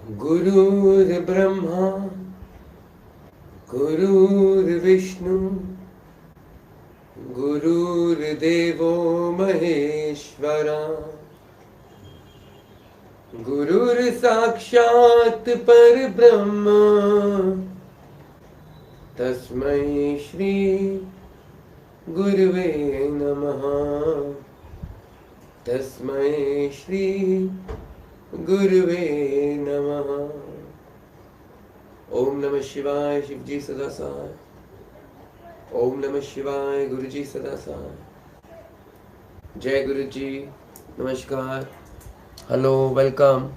गुरुर्ब्रह्मा गुरुर्विष्णु गुरुर्देवो महेश्वरा गुरुर्साक्षात् परब्रह्म तस्मै श्री गुरुवे नमः। तस्मै श्री गुरुवे नमः। ओम नमः शिवाय शिवजी सदा सहाय। ओम नमः शिवाय गुरुजी सदा सहाय। जय गुरु जी, नमस्कार, हेलो, वेलकम।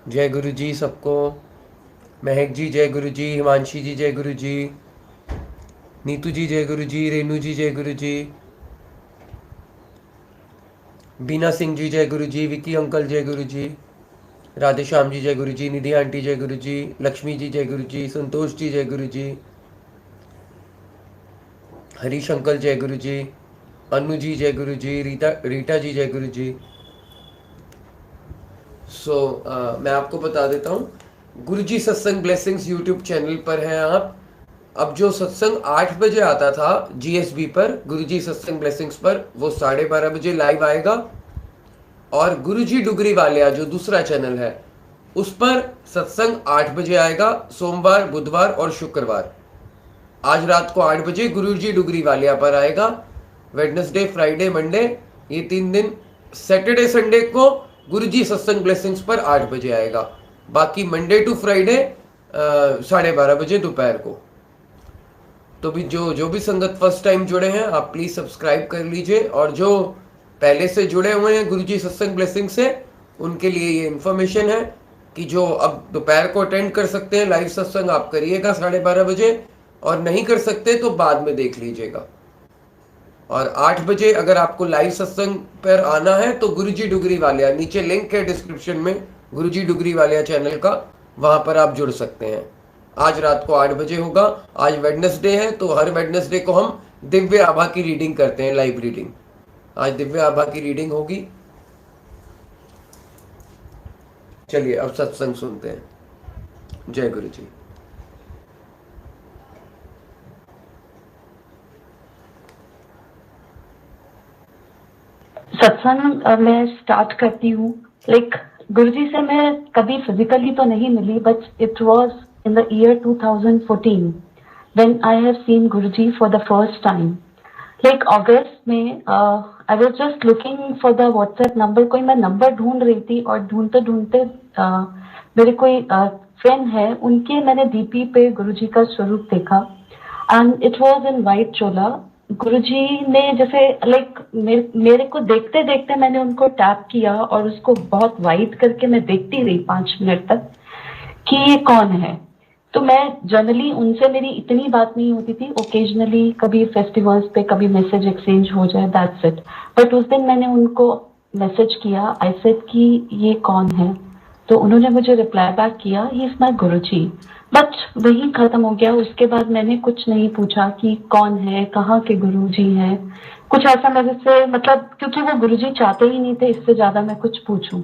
जय गुरु जी सबको। महक जी जय गुरु जी, हिमांशी जी जय गुरु जी, नीतू जी जय गुरु जी, रेनू जी जय गुरु जी, बीना सिंह जी जय गुरु जी, विकी अंकल जय गुरु जी, राधे श्याम जी जय गुरु जी, निधि आंटी जय गुरु जी, लक्ष्मी जी जय गुरु जी, संतोष जी जय गुरु जी, हरीश अंकल जय गुरु जी, अनु जी जय गुरु जी, रीटा जी जय गुरु जी। मैं आपको बता देता हूँ, गुरुजी सत्संग ब्लेसिंग्स यूट्यूब चैनल पर हैं आप। अब जो सत्संग 8 बजे आता था जीएसबी पर, गुरुजी सत्संग ब्लेसिंग्स पर, वो 12:30 बजे लाइव आएगा। और गुरुजी डुगरी वालिया जो दूसरा चैनल है, उस पर सत्संग 8 बजे आएगा, सोमवार, बुधवार और शुक्रवार। आज रात को 8 बजे गुरुजी डुगरी वालिया पर आएगा। वेडनेसडे, फ्राइडे, मंडे, ये 3 दिन। सैटरडे संडे को गुरुजी सत्संग ब्लेसिंग्स पर 8 बजे आएगा। बाकी मंडे टू फ्राइडे 12:30 बजे दोपहर को। तो भी जो भी संगत फर्स्ट टाइम जुड़े हैं, आप प्लीज सब्सक्राइब कर लीजिए। और जो पहले से जुड़े हुए हैं गुरुजी सत्संग ब्लेसिंग से, उनके लिए ये इन्फॉर्मेशन है कि जो अब दोपहर को अटेंड कर सकते हैं लाइव सत्संग, आप करिएगा 12:30 बजे, और नहीं कर सकते तो बाद में देख लीजिएगा। और 8 बजे अगर आपको लाइव सत्संग पर आना है तो गुरुजी डुगरी वालिया, नीचे लिंक है डिस्क्रिप्शन में गुरुजी डुगरी वालिया चैनल का, वहां पर आप जुड़ सकते हैं। आज रात को 8 बजे होगा। आज वेडनेसडे है, तो हर वेडनेसडे को हम दिव्य आभा की रीडिंग करते हैं, लाइव रीडिंग। आज दिव्य आभा की रीडिंग होगी। चलिए अब सत्संग सुनते हैं। जय गुरु जी। सत्संग मैं स्टार्ट करती हूँ। गुरुजी से मैं कभी फिजिकली तो नहीं मिली, but it was in the year 2014 when I have seen Guruji for the first time. अगस्त में I was just looking for the WhatsApp number. कोई मैं नंबर ढूंढ रही थी, और ढूंढते ढूंढते मेरे कोई फ्रेंड है, उनके मैंने डीपी पे गुरुजी का स्वरूप देखा, and it was in white chola. Guruji ने जैसे मेरे को देखते देखते मैंने उनको टैप किया, और उसको बहुत वाइट करके मैं देखती रही 5 मिनट तक कि ये कौन है। तो मैं जनरली उनसे मेरी इतनी बात नहीं होती थी, ओकेजनली कभी फेस्टिवल्स पे कभी मैसेज एक्सचेंज हो जाए, दैट्स इट। बट उस दिन मैंने उनको मैसेज किया, आई सेड कि ये कौन है। तो उन्होंने मुझे रिप्लाई बैक किया, he is my Guruji. But वही खत्म हो गया। उसके बाद मैंने कुछ नहीं पूछा कि कौन है, कहाँ के गुरुजी हैं, कुछ ऐसा मेरे से, मतलब क्योंकि वो गुरुजी चाहते ही नहीं थे इससे ज्यादा मैं कुछ पूछूं।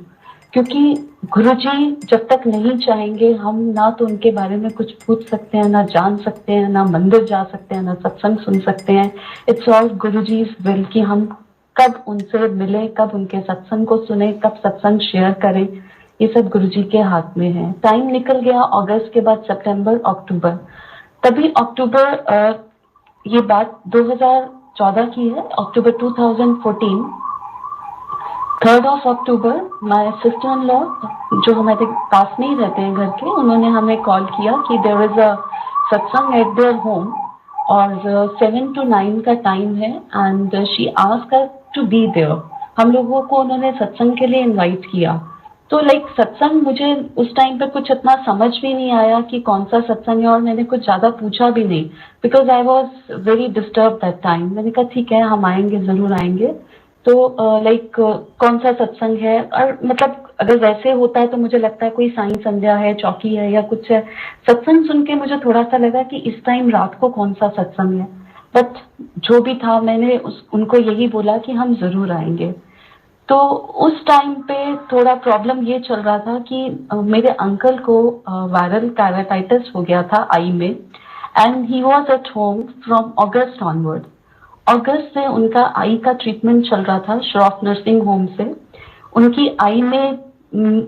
क्योंकि गुरुजी जब तक नहीं चाहेंगे, हम ना तो उनके बारे में कुछ पूछ सकते हैं, ना जान सकते हैं, ना मंदिर जा सकते हैं, ना सत्संग सुन सकते हैं। इट्स ऑल गुरुजीज विल कि हम कब उनसे मिले, कब उनके सत्संग को सुने, कब सत्संग शेयर करें, ये सब गुरुजी के हाथ में है। टाइम निकल गया, अगस्त के बाद सितंबर, अक्टूबर। तभी अक्टूबर, ये बात 2014 की है, अक्टूबर 2014, 3rd of October, my sister in law जो हमारे पास में ही रहते हैं घर के, उन्होंने हमें कॉल किया कि देयर इज अ सत्संग एट देयर होम, और 7 to 9 का टाइम है, and she asked us to be there. हम लोगों को उन्होंने सत्संग के लिए इनवाइट किया। तो सत्संग मुझे उस टाइम पे कुछ इतना समझ भी नहीं आया कि कौन सा सत्संग है, और मैंने कुछ ज्यादा पूछा भी नहीं, because I was very disturb that time. मैंने कहा ठीक है, हम आएंगे, जरूर आएंगे। तो कौन सा सत्संग है, और मतलब अगर वैसे होता है तो मुझे लगता है कोई साई संध्या है, चौकी है, या कुछ है। सत्संग सुन के मुझे थोड़ा सा लगा कि इस टाइम रात को कौन सा सत्संग है। बट जो भी था, मैंने उनको यही बोला कि हम जरूर आएंगे। तो उस टाइम पे थोड़ा प्रॉब्लम ये चल रहा था कि मेरे अंकल को वायरल कैराटाइटिस हो गया था आई में, and he was at home from August onward. अगस्त से उनका आई का ट्रीटमेंट चल रहा था श्रॉफ नर्सिंग होम से। उनकी आई में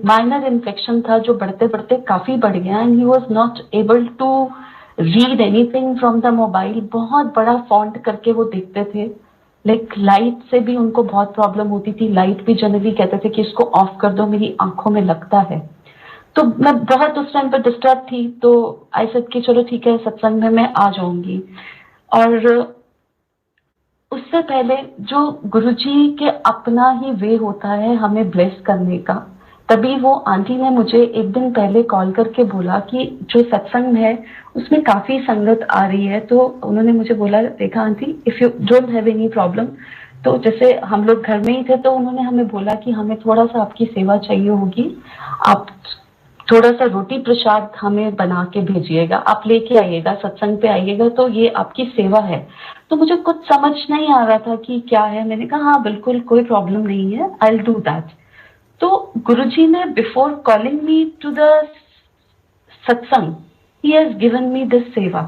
माइनर इन्फेक्शन था जो बढ़ते बढ़ते काफी बढ़ गया, and he was not able to read anything from the mobile. बहुत बड़ा फॉन्ट करके वो देखते थे। लाइक लाइट से भी उनको बहुत प्रॉब्लम होती थी, लाइट भी जनरली कहते थे कि इसको ऑफ कर दो, मेरी आंखों में लगता है। तो मैं बहुत उस टाइम पर डिस्टर्ब थी, तो आई सेड कि चलो ठीक है, सत्संग में मैं आ जाऊंगी। और उससे पहले जो गुरुजी के अपना ही वे होता है हमें ब्लेस करने का, तभी वो आंटी ने मुझे एक दिन पहले कॉल करके बोला कि जो सत्संग है उसमें काफी संगत आ रही है। तो उन्होंने मुझे बोला, देखा aunty, if you don't have any problem, तो जैसे हम लोग घर में ही थे तो उन्होंने हमें बोला कि हमें थोड़ा सा आपकी सेवा चाहिए होगी, आप थोड़ा सा रोटी प्रसाद हमें बना के भेजिएगा, आप लेके आइएगा, सत्संग पे आइएगा, तो ये आपकी सेवा है। तो मुझे कुछ समझ नहीं आ रहा था कि क्या है। मैंने कहा हाँ बिल्कुल, कोई प्रॉब्लम नहीं है, आई विल डू दैट। तो गुरुजी ने before calling me to the satsang, he has given me this seva.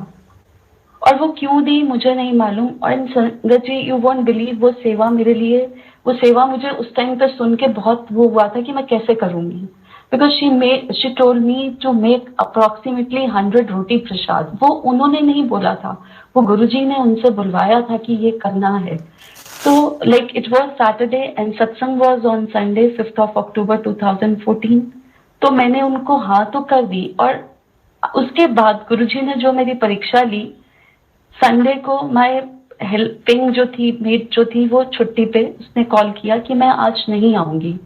और वो क्यों दी मुझे नहीं मालूम। और संगत जी, यू वोंट बिलीव, वो सेवा मेरे लिए, वो सेवा मुझे उस टाइम पे सुन के बहुत वो हुआ था कि मैं कैसे करूंगी। Because she told me to make approximately 100 roti prasad. वो उन्होंने नहीं बोला था, वो गुरुजी ने उनसे बुलवाया था कि ये करना है। तो like it was Saturday and satsang was on Sunday 5th of October 2014। तो मैंने उनको हाँ तो कर दी। और उसके बाद गुरुजी ने जो मेरी परीक्षा ली, संडे को माय हेल्पिंग जो थी, मेड जो थी, वो छुट्टी पे, उसने कॉल किया कि मैं आज नहीं आऊंगी।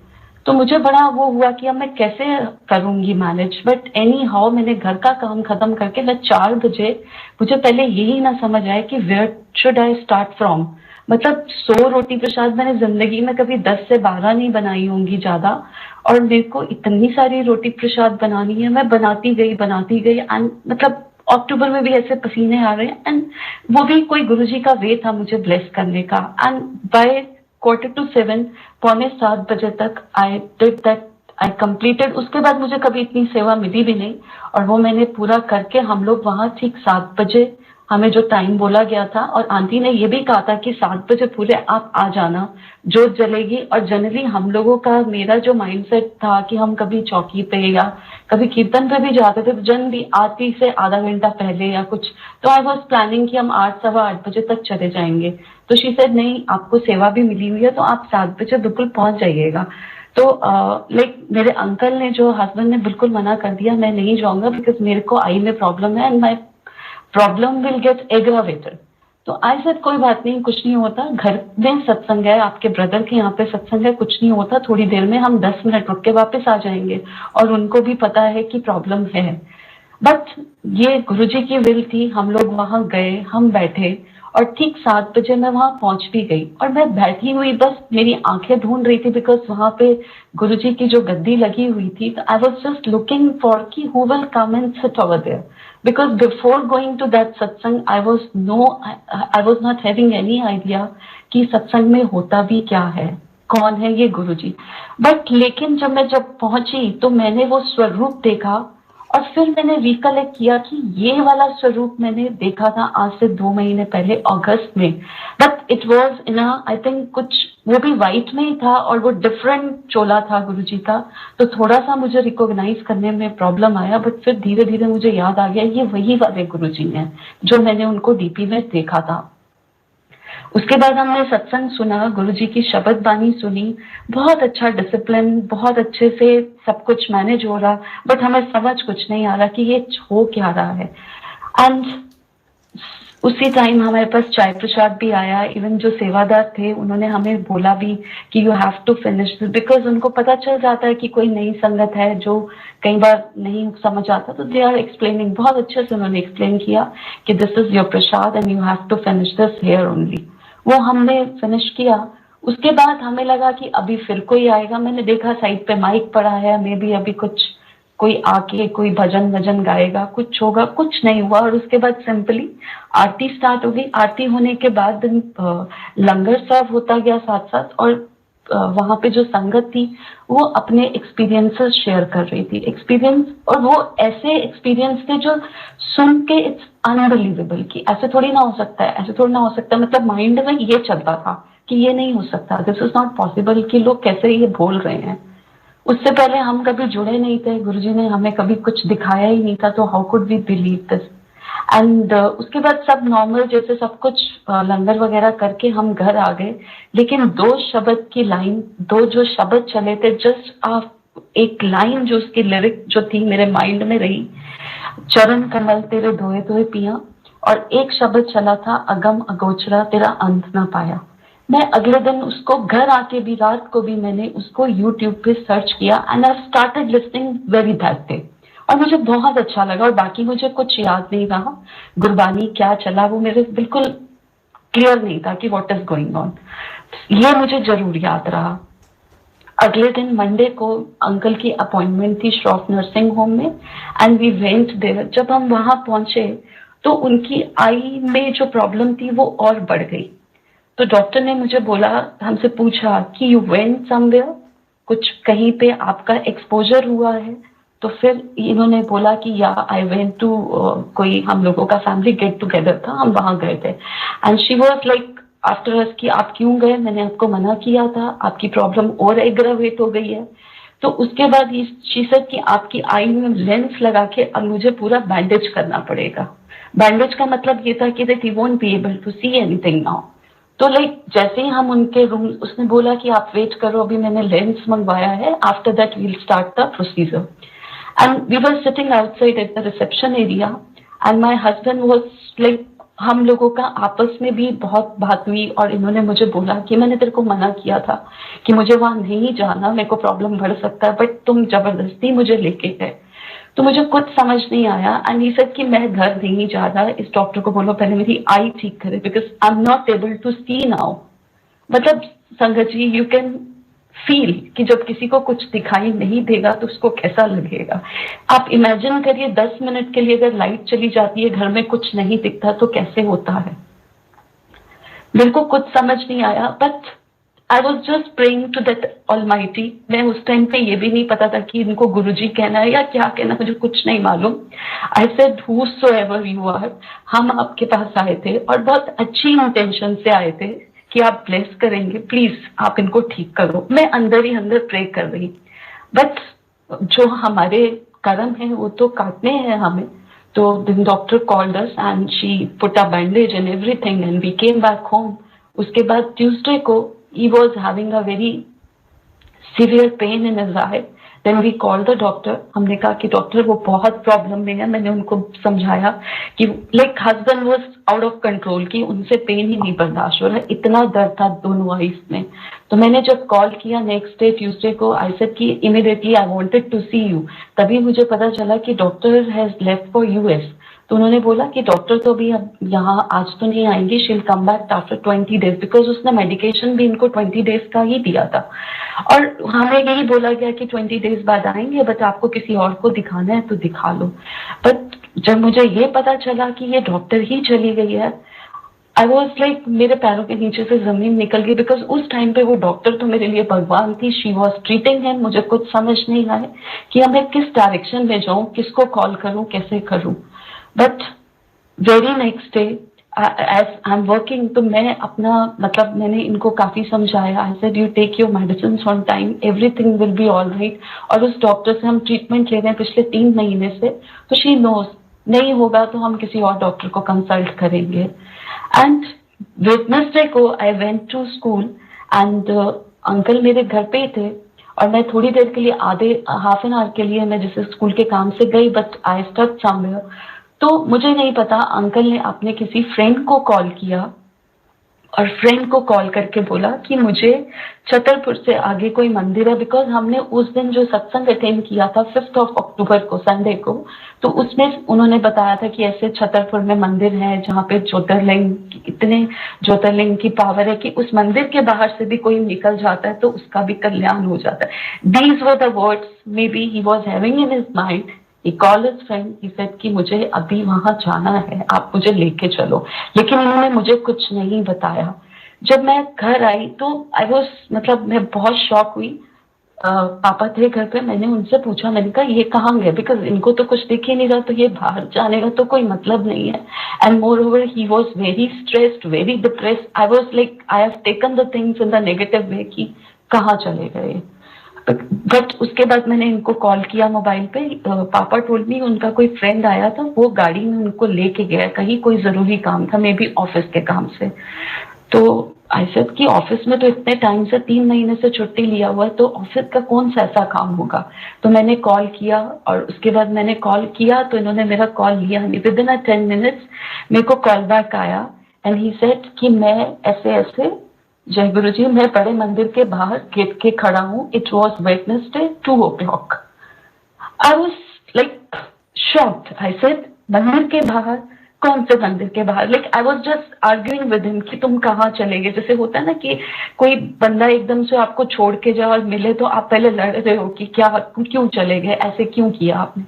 तो मुझे बड़ा वो हुआ कि अब मैं कैसे करूंगी मैनेज। बट एनी हाउ मैंने घर का काम खत्म करके मैं 4 बजे, मुझे पहले यही ना समझ आया कि where should I start from. मतलब 100 रोटी प्रसाद मैंने जिंदगी में कभी 10 से 12 नहीं बनाई होंगी ज्यादा, और मेरे को इतनी सारी रोटी प्रसाद बनानी है। मैं बनाती गई एंड मतलब अक्टूबर में भी ऐसे पसीने आ रहे हैं, एंड वो भी कोई गुरुजी का वे था मुझे ब्लेस करने का। एंड बाय 6:45, 6:45 तक I did that, I completed. उसके बाद मुझे कभी इतनी सेवा मिली भी नहीं, और वो मैंने पूरा करके हम लोग वहां ठीक 7 बजे, हमें जो टाइम बोला गया था, और आंटी ने ये भी कहा था कि 7 बजे पूरे आप आ जाना, जोत जलेगी। और जनरली हम लोगों का, मेरा जो माइंडसेट था कि हम कभी चौकी पे या कभी कीर्तन पे भी जाते थे तो जनरली आरती से आधा घंटा पहले या कुछ, तो आई वॉज प्लानिंग कि हम 8, 8:15 तक चले जाएंगे। तो शी सेड नहीं, आपको सेवा भी मिली हुई है तो आप 7 बजे बिल्कुल पहुंच जाइएगा। तो लाइक मेरे अंकल ने, जो हस्बैंड ने, बिल्कुल मना कर दिया, मैं नहीं जाऊंगा बिकॉज मेरे को आई में प्रॉब्लम है and my problem will get aggravated. तो आई सेड कोई बात नहीं, कुछ नहीं होता, घर में सत्संग है, आपके ब्रदर के यहाँ पे सत्संग है, कुछ नहीं होता, थोड़ी देर में हम 10 मिनट रुक के वापस आ जाएंगे। और उनको भी पता है कि प्रॉब्लम है। बट ये गुरुजी की विल थी। हम लोग वहां गए, हम बैठे, और ठीक 7 बजे मैं वहां पहुंच भी गई। और मैं बैठी हुई बस मेरी आंखें ढूंढ रही थी बिकॉज वहां पे गुरुजी की जो गद्दी लगी हुई थी, तो I was just looking for कि who will come and sit over there. Because before going to that satsang, I was not having any idea कि सत्संग में होता भी क्या है, कौन है ये गुरुजी। बट लेकिन जब पहुंची तो मैंने वो स्वरूप देखा, और फिर मैंने रिकलेक्ट किया कि ये वाला स्वरूप मैंने देखा था आज से 2 महीने पहले अगस्त में। But it was in I think कुछ, वो भी वाइट में ही था और वो डिफरेंट चोला था गुरुजी का। तो थोड़ा सा मुझे रिकॉग्नाइज करने में प्रॉब्लम आया, बट फिर धीरे धीरे मुझे याद आ गया ये वही वाले गुरुजी हैं जो मैंने उनको डीपी में देखा था। उसके बाद हमने सत्संग सुना, गुरुजी की शब्द बानी सुनी, बहुत अच्छा डिसिप्लिन, बहुत अच्छे से सब कुछ मैनेज हो रहा, बट हमें समझ कुछ नहीं आ रहा कि ये हो क्या रहा है। एंड उसी टाइम हमारे पास चाय प्रसाद भी आया। इवन जो सेवादार थे उन्होंने हमें बोला भी कि you have to finish this, because उनको पता चल जाता है कि कोई नई संगत है जो कई बार नहीं समझ आता, तो दे आर एक्सप्लेनिंग। बहुत अच्छे से उन्होंने एक्सप्लेन किया कि this is your prasad and you have to finish this here only. वो हमने फिनिश किया। उसके बाद हमें लगा कि अभी फिर कोई आएगा। मैंने देखा साइड पे माइक पड़ा है, मे बी अभी कुछ कोई आके कोई भजन वजन गाएगा, कुछ होगा, कुछ नहीं हुआ। और उसके बाद सिंपली आरती स्टार्ट हो गई। आरती होने के बाद लंगर सर्व होता गया साथ साथ, और वहां पे जो संगत थी वो अपने एक्सपीरियंसेस शेयर कर रही थी, एक्सपीरियंस, और वो ऐसे एक्सपीरियंस थे जो सुन के इट्स अनबिलीवेबल कि ऐसे थोड़ी ना हो सकता है, ऐसे थोड़ी ना हो सकता है, मतलब माइंड में ये चलता था कि ये नहीं हो सकता, दिस इज नॉट पॉसिबल, कि लोग कैसे ये बोल रहे हैं। उससे पहले हम कभी जुड़े नहीं थे, गुरुजी ने हमें कभी कुछ दिखाया ही नहीं था, तो how could we believe this. And उसके बाद सब नॉर्मल जैसे सब कुछ लंगर वगैरह करके हम घर आ गए, लेकिन दो शब्द की लाइन, दो जो शब्द चले थे, जस्ट एक लाइन जो उसकी लिरिक जो थी मेरे माइंड में रही, चरण कमल तेरे धोए धोए पिया, और एक शब्द चला था, अगम अगोचरा तेरा अंत ना पाया। मैं अगले दिन उसको घर आके भी, रात को भी मैंने उसको यूट्यूब पे सर्च किया and I started listening very that day, और मुझे बहुत अच्छा लगा। और बाकी मुझे कुछ याद नहीं रहा, गुरबानी क्या चला वो मेरे बिल्कुल क्लियर नहीं था कि व्हाट इज गोइंग ऑन। ये मुझे जरूर याद रहा। अगले दिन मंडे को अंकल की अपॉइंटमेंट थी श्रॉफ नर्सिंग होम में, एंड वी वेंट देयर। जब हम वहां पहुंचे तो उनकी आई में जो प्रॉब्लम थी वो और बढ़ गई। तो डॉक्टर ने मुझे बोला, हमसे पूछा कि यू वेंट समवेयर, कुछ कहीं पे आपका एक्सपोजर हुआ है? तो फिर इन्होंने बोला कि या आई वेंट टू, कोई हम लोगों का फैमिली गेट टुगेदर था, हम वहां गए थे। And she was like after us कि आप क्यों गए, मैंने आपको मना किया था, आपकी प्रॉब्लम और एग्रावेट हो गई है। तो उसके बाद शी सेड कि आपकी आई में लेंस लगा के अब मुझे पूरा बैंडेज करना पड़ेगा। बैंडेज का मतलब ये था कि that he won't be able to see anything now. तो लाइक जैसे ही हम उनके रूम, उसने बोला कि आप वेट करो, अभी मैंने लेंस मंगवाया है, after that we'll start the procedure. And we were sitting outside at the reception area, and my husband was like, हम लोगों का आपस में भी बहुत बात हुई, और इन्होंने मुझे बोला कि मैंने तेरे को मना किया था कि मुझे वहां नहीं जाना, मेरे को प्रॉब्लम बढ़ सकता है, बट तुम जबरदस्ती मुझे लेके गए। तो मुझे कुछ समझ नहीं आया, एंड ही सेड कि मैं घर नहीं जा रहा, इस डॉक्टर को बोलो पहले मेरी आई ठीक करे, because I am not able to see now. मतलब संगत जी, यू कैन फील कि जब किसी को कुछ दिखाई नहीं देगा तो उसको कैसा लगेगा। आप इमेजिन करिए 10 मिनट के लिए अगर लाइट चली जाती है, घर में कुछ नहीं दिखता, तो कैसे होता है। मेरे को कुछ समझ नहीं आया, but I was just praying to that almighty. मैं उस टाइम पे ये भी नहीं पता था कि इनको गुरुजी कहना है या क्या कहना, मुझे कुछ नहीं मालूम। I said whosoever you are, हम आपके पास आए थे और बहुत अच्छी इंटेंशन से आए थे कि आप ब्लेस करेंगे, प्लीज आप इनको ठीक करो। मैं अंदर ही अंदर प्रे कर रही, बट जो हमारे कर्म है वो तो काटने हैं हमें। तो the doctor called us and she put a bandage and everything and we came back home. उसके बाद ट्यूसडे को he was having a very severe pain in his eye. Then we called the doctor. हमने कहा कि doctor वो बहुत problem में है। मैंने उनको समझाया कि like husband was out of control, कि उनसे पेन ही नहीं बर्दाश्त हो रहा, इतना दर्द था दोनों आईज में। तो मैंने जब कॉल किया नेक्स्ट डे ट्यूसडे को, आई सेड कि immediately I wanted to see you. तभी मुझे पता चला कि doctor has left for US. तो उन्होंने बोला कि डॉक्टर तो अभी अब यहाँ आज तो नहीं आएंगी, she will come back after 20 days, because उसने मेडिकेशन भी इनको 20 डेज का ही दिया था। और हमें यही बोला गया कि 20 डेज बाद आएंगे, बट आपको किसी और को दिखाना है तो दिखा लो। बट जब मुझे ये पता चला कि ये डॉक्टर ही चली गई है, आई वॉज लाइक मेरे पैरों के नीचे से जमीन निकल गई, बिकॉज उस टाइम पे वो डॉक्टर तो मेरे लिए भगवान थी। She was treating him. मुझे कुछ समझ नहीं आया कि अब मैं किस डायरेक्शन में जाऊं, किसको कॉल करूं, कैसे करूं। But very next day as I am working, तो मैं अपना मतलब मैंने इनको काफी समझाया। I said you take your medicine on time, everything will be all right. और उस डॉक्टर से हम ट्रीटमेंट ले रहे हैं पिछले 3 महीने से, तो शी नोज नहीं होगा तो हम किसी और डॉक्टर को कंसल्ट करेंगे। एंड वेडनेसडे को I went to school and uncle मेरे घर पे ही थे, और मैं थोड़ी देर के लिए हाफ एन आवर के लिए मैं जैसे स्कूल के काम से गई, बट आई स्टक समवेयर। तो मुझे नहीं पता, अंकल ने अपने किसी फ्रेंड को कॉल किया और फ्रेंड को कॉल करके बोला कि मुझे छतरपुर से आगे कोई मंदिर है, बिकॉज हमने उस दिन जो सत्संग अटेंड किया था 5 अक्टूबर को, संडे को, तो उसमें उन्होंने बताया था कि ऐसे छतरपुर में मंदिर है जहाँ पे ज्योतिर्लिंग, इतने ज्योतिर्लिंग की पावर है कि उस मंदिर के बाहर से भी कोई निकल जाता है तो उसका भी कल्याण हो जाता है। These were the words may be he was having in his mind. He called his friend, he said कि मुझे अभी वहां जाना है, आप मुझे लेके चलो। लेकिन उन्होंने मुझे कुछ नहीं बताया। जब मैं घर आई तो आई वॉज, मतलब मैं बहुत शॉक हुई। पापा थे घर पे, मैंने उनसे पूछा, मैंने कहा ये कहाँ गए, बिकॉज इनको तो कुछ दिख ही नहीं रहा, तो ये बाहर जाने का तो कोई मतलब नहीं है। And more over he was very stressed, very depressed. I was like I have taken the things in the negative way कि कहाँ चले गए। बट उसके बाद मैंने इनको कॉल किया मोबाइल पे। पापा टोल्ड मी उनका कोई फ्रेंड आया था, वो गाड़ी में उनको लेके गया कहीं, कोई जरूरी काम था, मे बी ऑफिस के काम से। तो आई सेड कि ऑफिस में तो इतने टाइम से 3 महीने से छुट्टी लिया हुआ है, तो ऑफिस का कौन सा ऐसा काम होगा। तो मैंने कॉल किया, और उसके बाद मैंने कॉल किया तो इन्होंने मेरा कॉल लिया नहीं। विद इन 10 मिनट्स मेरे को कॉल बैक आया, एंड ही सेड कि मैं ऐसे ऐसे, जय गुरु जी, मैं बड़े मंदिर के बाहर गेट के खड़ा हूँ, it was Wednesday 2 o'clock। I was like shocked. I said मंदिर के बाहर, कौन से मंदिर के बाहर? Like I was just arguing with him कि तुम कहाँ चले गए। जैसे होता है ना कि कोई बंदा एकदम से आपको छोड़ के जाए और मिले तो आप पहले लड़ रहे हो कि क्या, क्यों चले गए, ऐसे क्यों किया आपने।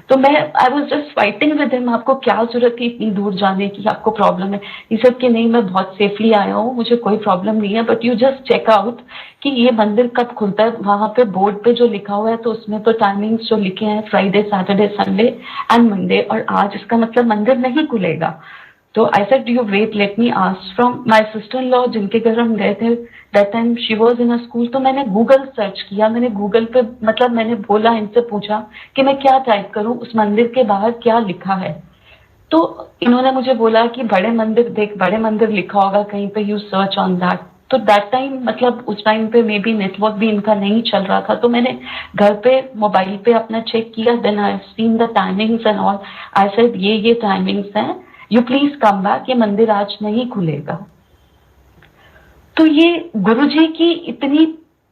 तो मैं आई was just fighting with him, आपको क्या जरूरत थी इतनी दूर जाने की, आपको प्रॉब्लम है। ये सब कि नहीं, मैं बहुत सेफली आया हूँ, मुझे कोई प्रॉब्लम नहीं है, but you just check out कि ये मंदिर कब खुलता है। वहां पे बोर्ड पे जो लिखा हुआ है तो उसमें तो टाइमिंग्स जो लिखे हैं Friday, Saturday, Sunday and Monday, और आज इसका मतलब मंदिर नहीं खुलेगा। तो I said you wait, let me ask from my sister in law, जिनके घर हम गए थे, that time she was in a school. तो मैंने गूगल सर्च किया, मैंने गूगल पे, मतलब मैंने बोला, इनसे पूछा कि मैं क्या टाइप करूं, उस मंदिर के बाहर क्या लिखा है। तो इन्होंने मुझे बोला कि बड़े मंदिर देख, बड़े मंदिर लिखा होगा कहीं पे, यू सर्च ऑन दैट। तो दैट टाइम, मतलब उस टाइम पे मे बी नेटवर्क भी इनका नहीं चल रहा था, तो मैंने घर पे मोबाइल पे अपना चेक किया, then I seen the timings and all. I said ये टाइमिंग्स हैं, यू प्लीज कम बैक, ये मंदिर आज नहीं खुलेगा। तो ये गुरुजी की इतनी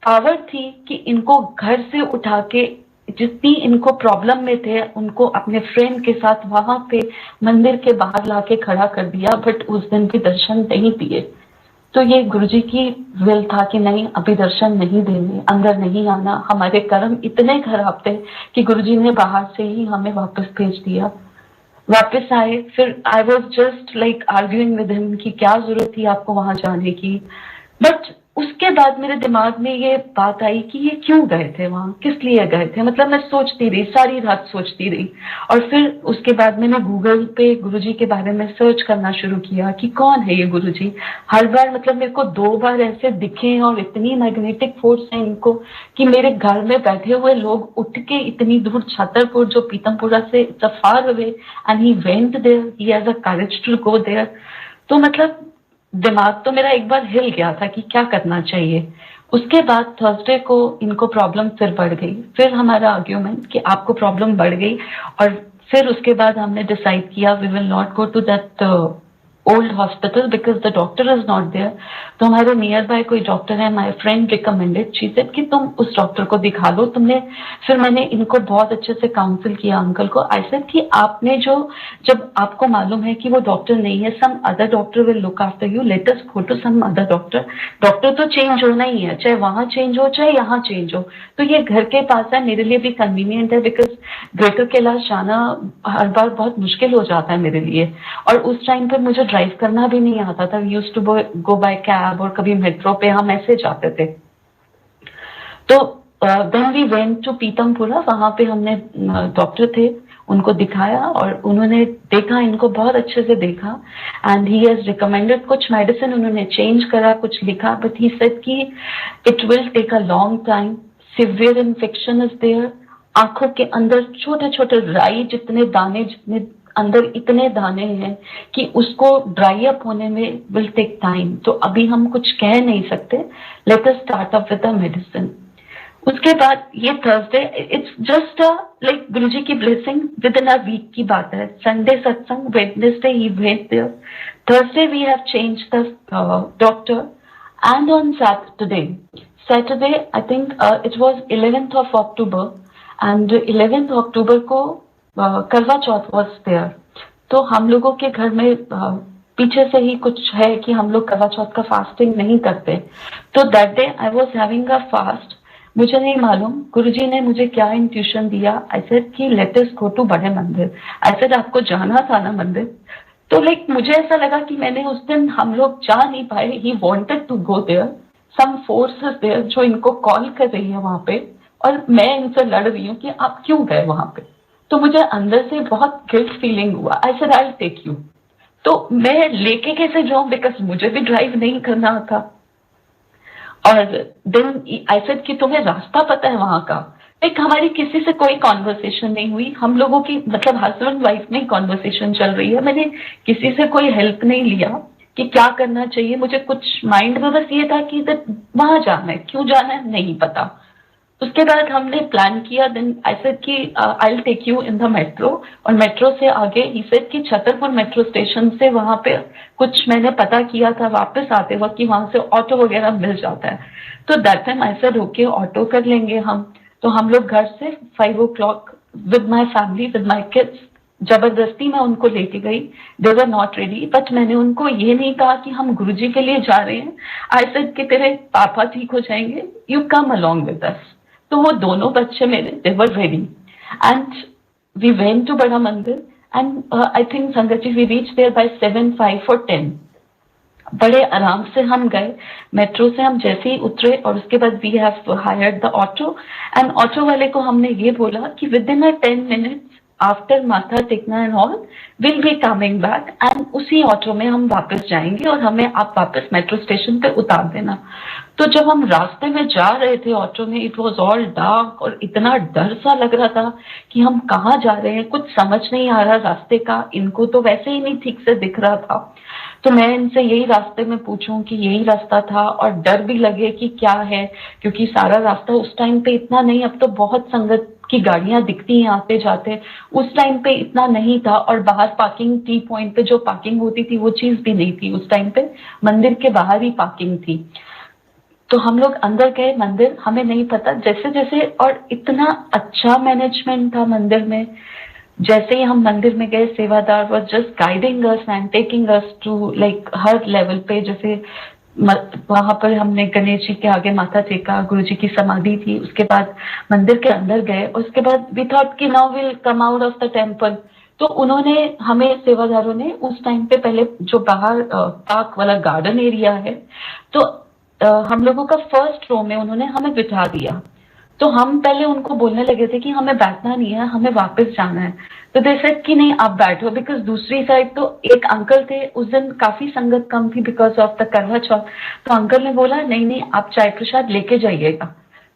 पावर थी कि इनको घर से उठा के, जितनी इनको प्रॉब्लम में थे, उनको अपने फ्रेंड के साथ वहां पे मंदिर के बाहर लाके खड़ा कर दिया, बट उस दिन भी दर्शन नहीं दिए। तो ये गुरुजी की विल था कि नहीं, अभी दर्शन नहीं देने, अंदर नहीं आना। हमारे कर्म इतने खराब थे कि गुरुजी ने बाहर से ही हमें वापस भेज दिया। वापस आए, फिर आई was just like arguing with him कि क्या जरूरत थी आपको वहां जाने की। बट उसके बाद मेरे दिमाग में ये बात आई कि ये क्यों गए थे वहां, किस लिए गए थे। मतलब मैं सोचती रही, सारी रात सोचती रही। और फिर उसके बाद मैंने गूगल पे गुरुजी के बारे में सर्च करना शुरू किया कि कौन है ये गुरुजी। हर बार, मतलब मेरे को 2 बार ऐसे दिखे, और इतनी मैग्नेटिक फोर्स है इनको कि मेरे घर में बैठे हुए लोग उठ के इतनी दूर, छतरपुर जो पीतमपुरा से far away, and he went there, he has a courage to go there. तो मतलब दिमाग तो मेरा एक बार हिल गया था कि क्या करना चाहिए। उसके बाद थर्सडे को इनको प्रॉब्लम फिर बढ़ गई, फिर हमारा आर्ग्यूमेंट कि आपको प्रॉब्लम बढ़ गई। और फिर उसके बाद हमने डिसाइड किया we will not go to that old hospital because the doctor is not there. तो हमारे नियर बाय कोई डॉक्टर है, my friend recommended, she said कि तुम उस डॉक्टर को दिखा लो तुमने। फिर मैंने इनको बहुत अच्छे से काउंसिल किया, अंकल को। आई सेड कि आपने जो, जब आपको मालूम है कि वो डॉक्टर नहीं है, some other doctor will look after you, let us go to some other doctor. Doctor तो चेंज होना ही है, चाहे वहां चेंज हो चाहे यहाँ चेंज हो। तो ये घर के पास है, मेरे लिए भी कन्वीनियंट है, बिकॉज ग्रेटर कैलाश जाना हर बार बहुत मुश्किल हो जाता है मेरे लिए। और उस टाइम पर मुझे ड्राइव करना भी नहीं आता था, use to go by cab, और कभी मेट्रो पे हम ऐसे जाते थे। तो then we went to Pitampura, वहां पे हमने डॉक्टर थे, उनको दिखाया, और उन्होंने देखा, इनको बहुत अच्छे से देखा, एंड ही हैज रिकमेंडेड कुछ मेडिसिन, उन्होंने चेंज करा, कुछ लिखा, बट ही सेड कि it will take a long time, severe infection is there. आंखों के अंदर छोटे छोटे राई जितने दाने, जितने अंदर इतने दाने हैं कि उसको ड्राई अप होने में विल टेक टाइम। तो अभी हम कुछ कह नहीं सकते, let us start up with the medicine. उसके बाद ये Thursday, it's just a like Guruji की blessing, within a week की बात है। Sunday satsang, Wednesday he went there, Thursday we have change the doctor, and on Saturday I think it was 11th of October, and 11th October को करवा चौथ was there. तो हम लोगों के घर में पीछे से ही कुछ है कि हम लोग करवा चौथ का फास्टिंग नहीं करते। तो that day I was having a fast. मुझे नहीं मालूम गुरुजी ने मुझे क्या इंट्यूशन दिया। आई सेड कि लेट अस गो टू बड़े मंदिर। आई सेड आपको जाना था ना मंदिर। तो लाइक मुझे ऐसा लगा कि मैंने उस दिन हम लोग जा नहीं पाए, he wanted to go there, some forces there जो इनको कॉल कर रही है वहां पे, और मैं इनसे लड़ रही हूँ कि आप क्यों गए वहां पे। तो मुझे अंदर से बहुत गिल्ट फीलिंग हुआ, I said I will take you. तो मैं लेके कैसे जाऊं, बिकॉज मुझे भी ड्राइव नहीं करना था। और देन आई सेड कि तुम्हें रास्ता पता है वहां का। एक हमारी किसी से कोई कॉन्वर्सेशन नहीं हुई, हम लोगों की मतलब हस्बैंड वाइफ में कॉन्वर्सेशन चल रही है, मैंने किसी से कोई हेल्प नहीं लिया कि क्या करना चाहिए। मुझे कुछ माइंड में बस ये था कि वहां जाना है, क्यों जाना है नहीं पता। उसके बाद हमने प्लान किया, देन आई सेड कि I will take you in the metro. और मेट्रो से आगे ही सेड कि छतरपुर मेट्रो स्टेशन से वहां पे कुछ मैंने पता किया था वापस आते वक्त कि वहां से ऑटो वगैरह मिल जाता है। तो that time I said okay auto कर लेंगे हम। तो हम लोग घर से 5 o'clock with my family with my kids, जबरदस्ती मैं उनको लेके गई। दे वर नॉट रेडी, बट मैंने उनको ये नहीं कहा कि हम गुरुजी के लिए जा रहे हैं। आई सेड कि तेरे पापा ठीक हो जाएंगे, you come along with us. तो वो दोनों बच्चे मेरे they were ready and we went to Bada Mandir. And I think sangat ji we reach there by 7, 5 और 10। बड़े आराम से हम गए, मेट्रो से हम जैसे ही उतरे और उसके बाद we have hired the auto. And auto वाले को हमने ये बोला कि विद इन 10 minutes आफ्टर माथा टेकना and all will be coming back, and उसी ऑटो में हम वापस जाएंगे और हमें आप वापस मेट्रो स्टेशन पे उतार देना। तो जब हम रास्ते में जा रहे थे ऑटो में, इट वॉज ऑल डार्क और इतना डर सा लग रहा था कि हम कहाँ जा रहे हैं, कुछ समझ नहीं आ रहा रास्ते का। इनको तो वैसे ही नहीं ठीक से दिख रहा था। तो मैं इनसे यही रास्ते में पूछूं कि यही रास्ता था, और डर भी लगे कि क्या है, क्योंकि सारा रास्ता उस टाइम पे इतना नहीं, अब तो बहुत संगत की गाड़ियां दिखती हैं आते जाते, उस टाइम पे इतना नहीं था। और बाहर पार्किंग टी पॉइंट पे जो पार्किंग होती थी वो चीज भी नहीं थी उस टाइम पे, मंदिर के बाहर ही पार्किंग थी। तो हम लोग अंदर गए मंदिर, हमें नहीं पता जैसे जैसे, और इतना अच्छा मैनेजमेंट था मंदिर में। जैसे ही हम मंदिर में गए, sevadar was just guiding us and taking us to like हर लेवल पे। जैसे वहां पर हमने गणेश जी के आगे माथा टेका, गुरु जी की समाधि थी, उसके बाद मंदिर के अंदर गए, उसके बाद वी थॉट कि now will come out of the temple. तो उन्होंने हमें, सेवादारों ने उस टाइम पे पहले जो बाहर पार्क वाला गार्डन एरिया है, तो हम लोगों का फर्स्ट रो में उन्होंने हमें बिठा दिया। तो हम पहले उनको बोलने लगे थे कि हमें बैठना नहीं है, हमें वापस जाना है। तो दे सेड कि नहीं आप बैठो, बिकॉज दूसरी साइड तो एक अंकल थे, उस दिन काफी संगत कम थी बिकॉज ऑफ द करवा चौथ। तो अंकल ने बोला नहीं नहीं आप चाय प्रसाद लेके जाइएगा।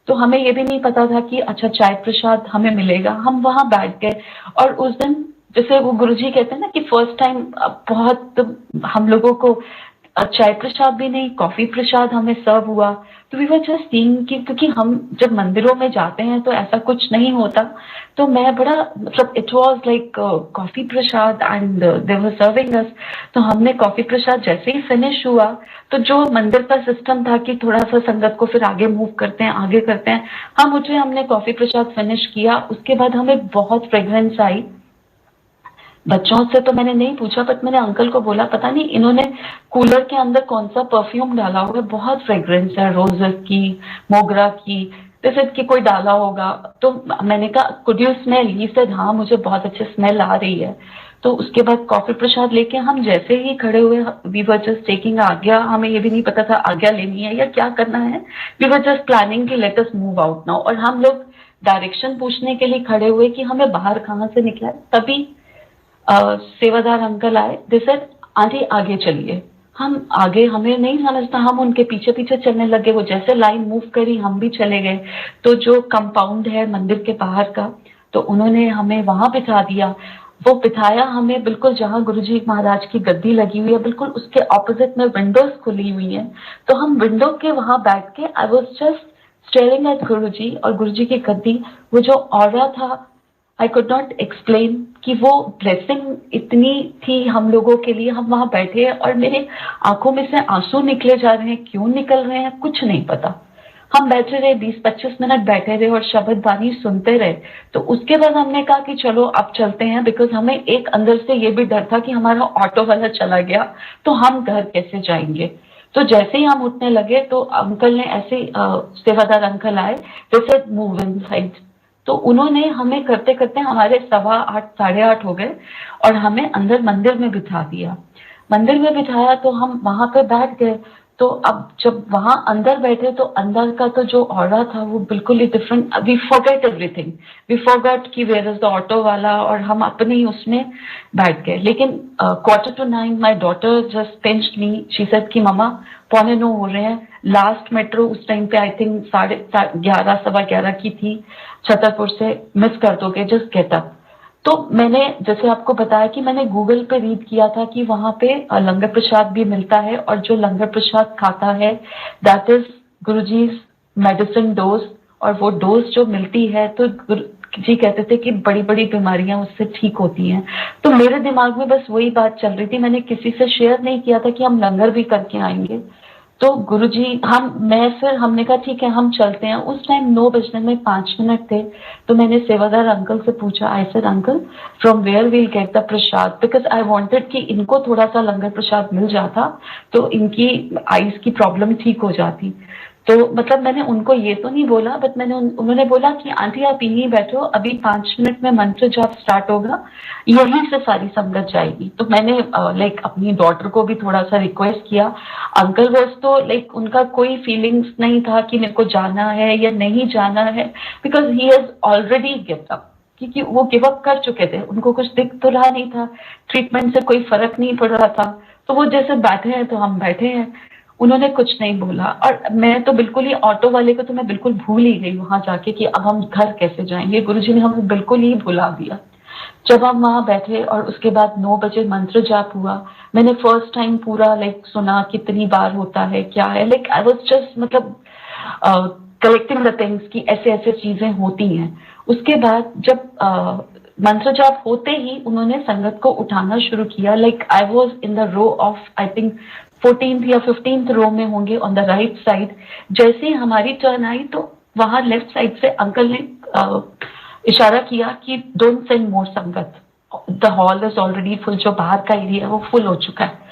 तो हमें ये भी नहीं पता था कि अच्छा चाय प्रसाद हमें मिलेगा। हम वहां बैठ गए, और उस दिन जैसे वो गुरुजी कहते हैं ना कि फर्स्ट टाइम बहुत हम लोगों को चाय प्रसाद भी नहीं, कॉफी प्रसाद हमें सर्व हुआ। तो वी वर जस्ट सीइंग कि क्योंकि हम जब मंदिरों में जाते हैं तो ऐसा कुछ नहीं होता। तो मैं बड़ा मतलब it was like coffee Prasad and they were serving us. तो हमने कॉफी प्रसाद जैसे ही फिनिश हुआ, तो जो मंदिर का सिस्टम था कि थोड़ा सा संगत को फिर आगे मूव करते हैं, आगे करते हैं, हम उठे, हमने कॉफी प्रसाद फिनिश किया। उसके बाद हमें बहुत फ्रेग्रेंस आई। बच्चों से तो मैंने नहीं पूछा, बट मैंने अंकल को बोला पता नहीं इन्होंने कूलर के अंदर कौन सा परफ्यूम डाला हुआ है, बहुत फ्रेग्रेंस है रोजेस की, मोगरा की, जैसे कि कोई डाला होगा। तो मैंने कहा could you smell, he said हाँ मुझे बहुत अच्छी स्मेल आ रही है। तो उसके बाद कॉफी प्रसाद लेके हम जैसे ही खड़े हुए, वी वर जस्ट टेकिंग आज्ञा, हमें ये भी नहीं पता था आज्ञा लेनी है या क्या करना है। वी वर जस्ट प्लानिंग कि let us move out now. और हम लोग डायरेक्शन पूछने के लिए खड़े हुए कि हमें बाहर कहाँ से निकला है, तभी सेवादार अंकल आए। दे सेड आंटी आगे चलिए। हम आगे, हमें नहीं समझता, हम उनके पीछे पीछे चलने लगे। वो जैसे लाइन मूव करी हम भी चले गए। तो जो कंपाउंड है मंदिर के बाहर का, तो उन्होंने हमें वहां बिठा दिया। वो बिठाया हमें बिल्कुल जहां गुरुजी महाराज की गद्दी लगी हुई है, बिल्कुल उसके ऑपोजिट में विंडोज खुली हुई है। तो हम विंडो के वहां बैठ के I was just staring at Guruji और गुरुजी की गद्दी। वो जो ऑरा था, आई कुड नॉट एक्सप्लेन कि वो ब्लेसिंग इतनी थी हम लोगों के लिए। हम वहां बैठे हैं और मेरे आंखों में से आंसू निकले जा रहे हैं, क्यों निकल रहे हैं कुछ नहीं पता। हम बैठे रहे, 20-25 मिनट बैठे रहे और शब्द बानी सुनते रहे। तो उसके बाद हमने कहा कि चलो अब चलते हैं, बिकॉज हमें एक अंदर से ये भी डर था कि हमारा ऑटो वाला चला गया तो हम घर कैसे जाएंगे। तो जैसे ही हम उठने लगे तो अंकल ने ऐसे सेवादार अंकल आए, जैसे मूव इन साइड। तो उन्होंने हमें करते करते हमारे 8:15 8:30 हो गए और हमें अंदर मंदिर में बिठा दिया। मंदिर में बिठाया तो हम वहां पे बैठ गए। तो अब जब वहां अंदर बैठे तो अंदर का तो जो ऑरा था वो बिल्कुल ही different. We forget everything, we forgot कि वेयर इज द ऑटो वाला, और हम अपने ही उसमें बैठ गए। लेकिन 8:45 my daughter just pinched me, she said कि मम्मा 9:15 हो रहे हैं, लास्ट मेट्रो उस टाइम पे आई थिंक 11:30 11:15 की थी छतरपुर से, मिस कर दोगे, जस्ट गेट अप। तो मैंने जैसे आपको बताया कि मैंने गूगल पे रीड किया था कि वहां पे लंगर प्रसाद भी मिलता है, और जो लंगर प्रसाद खाता है that is Guruji medicine dose, और वो डोज जो मिलती है तो जी कहते थे कि बड़ी बड़ी बीमारियां उससे ठीक होती हैं। तो मेरे दिमाग में बस वही बात चल रही थी, मैंने किसी से शेयर नहीं किया था कि हम लंगर भी करके आएंगे। तो गुरुजी हमने कहा ठीक है हम चलते हैं। उस टाइम 9 बजने में 5 मिनट थे। तो मैंने सेवादार अंकल से पूछा, I said uncle from where we'll get the prasad, because I wanted कि इनको थोड़ा सा लंगर प्रसाद मिल जाता तो इनकी आईज की प्रॉब्लम ठीक हो जाती। तो मतलब मैंने उनको ये तो नहीं बोला, बट उन्होंने बोला कि आंटी आप यहीं बैठो, अभी 5 मिनट में मंत्र जाप स्टार्ट होगा, यहीं से सारी संगत जाएगी। तो मैंने लाइक अपनी डॉटर को भी थोड़ा सा रिक्वेस्ट किया। अंकल वॉज तो लाइक उनका कोई फीलिंग्स नहीं था कि मेरे को जाना है या नहीं जाना है, because he has already give up, क्योंकि वो गिव अप कर चुके थे, उनको कुछ दिख तो रहा नहीं था, ट्रीटमेंट से कोई फर्क नहीं पड़ रहा था। तो वो जैसे बैठे हैं तो हम बैठे हैं, उन्होंने कुछ नहीं बोला। और मैं तो बिल्कुल ही, ऑटो वाले को तो मैं बिल्कुल भूल ही गई वहां जाके कि अब हम घर कैसे जाएंगे, गुरुजी ने हमें बिल्कुल ही भुला दिया। जब हम वहां बैठे और उसके बाद 9 बजे मंत्र जाप हुआ, मैंने फर्स्ट टाइम पूरा लाइक सुना कितनी बार होता है क्या है, लाइक आई वाज जस्ट मतलब कलेक्टिंग द थिंग्स कि ऐसे ऐसे चीजें होती हैं। उसके बाद जब मंत्र जाप होते ही उन्होंने संगत को उठाना शुरू किया। Like I was in the row of I think 14th या 15th रो में होंगे ऑन द राइट साइड। जैसे ही हमारी टर्न आई तो वहां लेफ्ट साइड से अंकल ने इशारा किया कि डोंट सेंड मोर संगत, the hall is already full, जो बाहर का एरिया है वो फुल हो चुका है।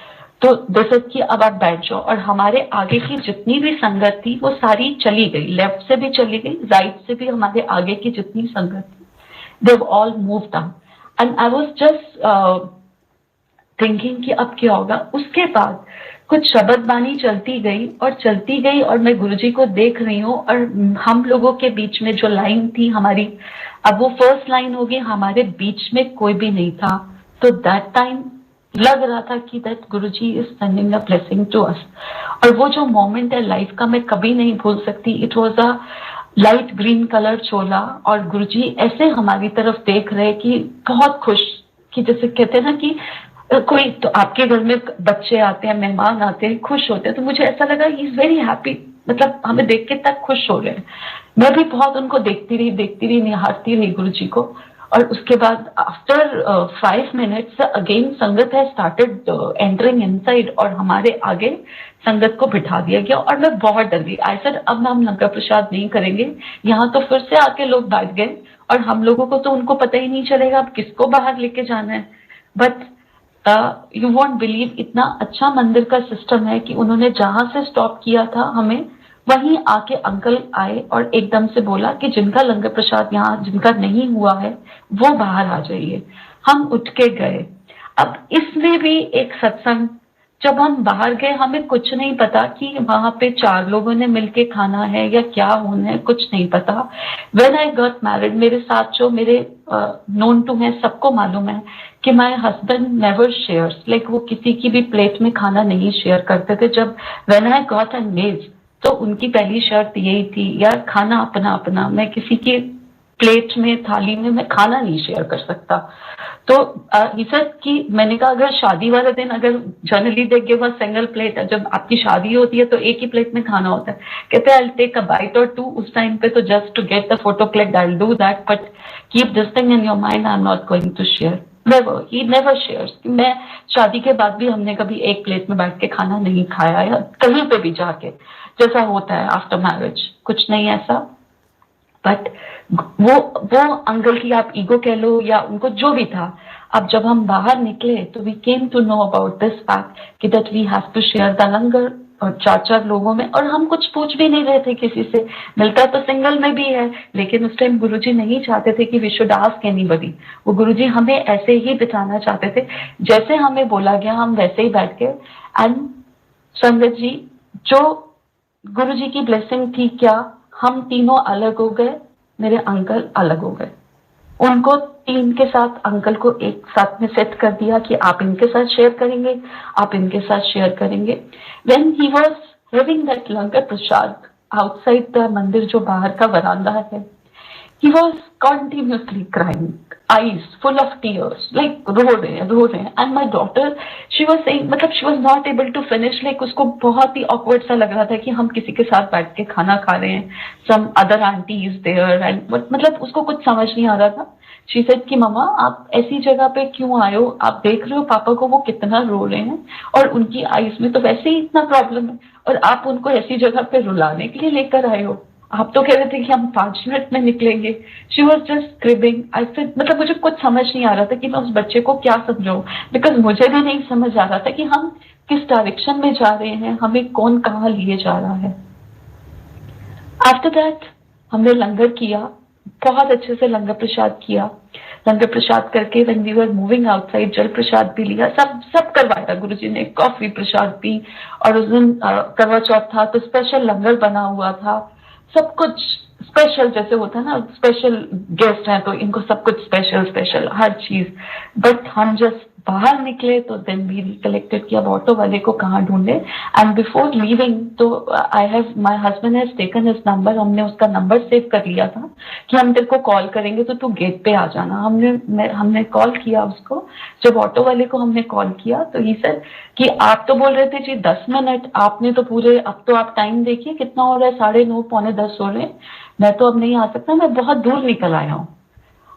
तो जैसे कि अब आप बैठ जाओ, और हमारे आगे की जितनी भी संगत थी वो सारी चली गई, लेफ्ट से भी चली गई, राइट से भी हमारे आगे की जितनी संगत थी they've all moved on. And I was just thinking कि अब क्या होगा। उसके बाद कुछ शब्द बानी चलती गई और चलती गई, और मैं गुरुजी को देख रही हूँ, और हम लोगों के बीच में जो लाइन थी हमारी, अब वो फर्स्ट लाइन होगी, हमारे बीच में कोई भी नहीं था। तो दैट टाइम लग रहा था कि that guruji is sending a blessing to us. और वो जो मोमेंट है लाइफ का मैं कभी नहीं भूल सकती। It was a light green colour chola, और गुरुजी ऐसे हमारी तरफ देख रहे कि बहुत खुश, कि जैसे कहते हैं ना कि कोई तो आपके घर में बच्चे आते हैं, मेहमान आते हैं, खुश होते हैं, तो मुझे ऐसा लगा ही इज वेरी हैप्पी, मतलब हमें देख के तक खुश हो रहे हैं। मैं भी बहुत उनको देखती रही, निहारती रही गुरुजी को। और उसके बाद आफ्टर 5 मिनट्स अगेन संगत है स्टार्टेड एंटरिंग इनसाइड, और हमारे आगे संगत को बिठा दिया गया। और मैं बहुत डर गई। आई सेड अब हम लंगर प्रसाद नहीं करेंगे, यहाँ तो फिर से आके लोग बैठ गए और हम लोगों को तो उनको पता ही नहीं चलेगा अब किसको बाहर लेके जाना है। बट यू वॉन्ट बिलीव, इतना अच्छा मंदिर का सिस्टम है कि उन्होंने जहां से स्टॉप किया था हमें, वहीं आके अंकल आए और एकदम से बोला कि जिनका लंगर प्रसाद यहाँ जिनका नहीं हुआ है वो बाहर आ जाइए। हम उठ के गए। अब इसमें भी एक सत्संग, जब हम बाहर गए हमें कुछ नहीं पता कि वहां पे 4 लोगों ने मिलके खाना है या क्या होना है, कुछ नहीं पता। व्हेन आई गॉट मैरिड, मेरे साथ जो मेरे नोन टू है सबको मालूम है कि my husband never shares, like वो किसी की भी प्लेट में खाना नहीं शेयर करते थे। जब व्हेन आई गॉट एंगेज तो उनकी पहली शर्त यही थी, यार खाना अपना अपना, मैं किसी की प्लेट में थाली में मैं खाना नहीं शेयर कर सकता। तो ही सेड कि मैंने कहा अगर शादी वाले दिन अगर generally they give a single plate, जब आपकी शादी होती है तो एक ही प्लेट में खाना होता है। कहते हैं I will take a bite or two, उस टाइम पे तो just to get the photo click I will do that, but keep this thing in your mind, I am not going to share. Never, he never shares. मैं शादी के बाद भी हमने कभी एक प्लेट में बैठ के खाना नहीं खाया, या कहीं पे भी जाके जैसा होता है आफ्टर मैरिज, कुछ नहीं ऐसा। बट वो अंकल की आप ईगो कह लो या उनको जो भी था, अब जब हम बाहर निकले तो we came to know about this fact कि that we have to share the langar 4 लोगों में, और हम कुछ पूछ भी नहीं रहे थे किसी से। मिलता तो सिंगल में भी है, लेकिन उस टाइम गुरुजी नहीं चाहते थे कि वी शुड आस्क एनीबॉडी। वो गुरुजी हमें ऐसे ही बिठाना चाहते थे, जैसे हमें बोला गया हम वैसे ही बैठ के। एंड संगत जी, जो गुरुजी की ब्लेसिंग थी क्या, हम तीनों अलग हो गए, मेरे अंकल अलग हो गए। उनको टीम के साथ, अंकल को एक साथ में सेट कर दिया कि आप इनके साथ शेयर करेंगे, आप इनके साथ शेयर करेंगे। When he was having that langar Prasad outside the मंदिर, जो बाहर का वरांदा है, he was continuously crying, eyes full of tears, like रो रहे हैं। And my daughter, she was saying, मतलब she was not able to finish, like उसको बहुत ही awkward सा लग रहा था कि हम किसी के साथ बैठ के खाना खा रहे हैं, some other auntie is there, and मतलब उसको कुछ समझ नहीं आ रहा था। She said कि मम्मा आप ऐसी जगह पे क्यों आए हो, आप देख रहे हो पापा को वो कितना रो रहे हैं, और उनकी आईज में तो वैसे ही इतना प्रॉब्लम है, और आप उनको ऐसी जगह पे रुलाने के लिए लेकर आए हो। आप तो कह रहे थे कि हम 5 मिनट में निकलेंगे। She was just cribbing. I said, मतलब मुझे कुछ समझ नहीं आ रहा था कि मैं उस बच्चे को क्या समझाऊं, बिकॉज मुझे भी नहीं समझ आ रहा था कि हम किस डायरेक्शन में जा रहे हैं, हमें कौन कहाँ लिए जा रहा है। आफ्टर दैट हमने लंगर किया, बहुत अच्छे से लंगर प्रसाद किया। लंगर प्रसाद करके when we were moving outside, जल प्रसाद भी लिया, सब सब करवाया गुरुजी ने, कॉफी प्रसाद भी। और उस दिन करवा चौथ था तो स्पेशल लंगर बना हुआ था, सब कुछ स्पेशल, जैसे होता है ना स्पेशल गेस्ट हैं तो इनको सब कुछ स्पेशल स्पेशल हर चीज। बट हम जस्ट बाहर निकले तो देन वी रिकलेक्टेड कि अब ऑटो वाले को कहाँ ढूंढे। एंड बिफोर लीविंग तो I have, my husband has taken his number, हमने उसका नंबर सेव कर लिया था कि हम तेरे को कॉल करेंगे तो तू गेट पे आ जाना। हमने कॉल किया उसको। जब ऑटो वाले को हमने कॉल किया तो ही सेड कि आप तो बोल रहे थे जी 10 मिनट, आपने तो पूरे, अब तो आप टाइम देखिए कितना हो रहा है, 9:30 पौने 10 हो रहे हैं, मैं तो अब नहीं आ सकता, मैं बहुत दूर निकल आया हूँ।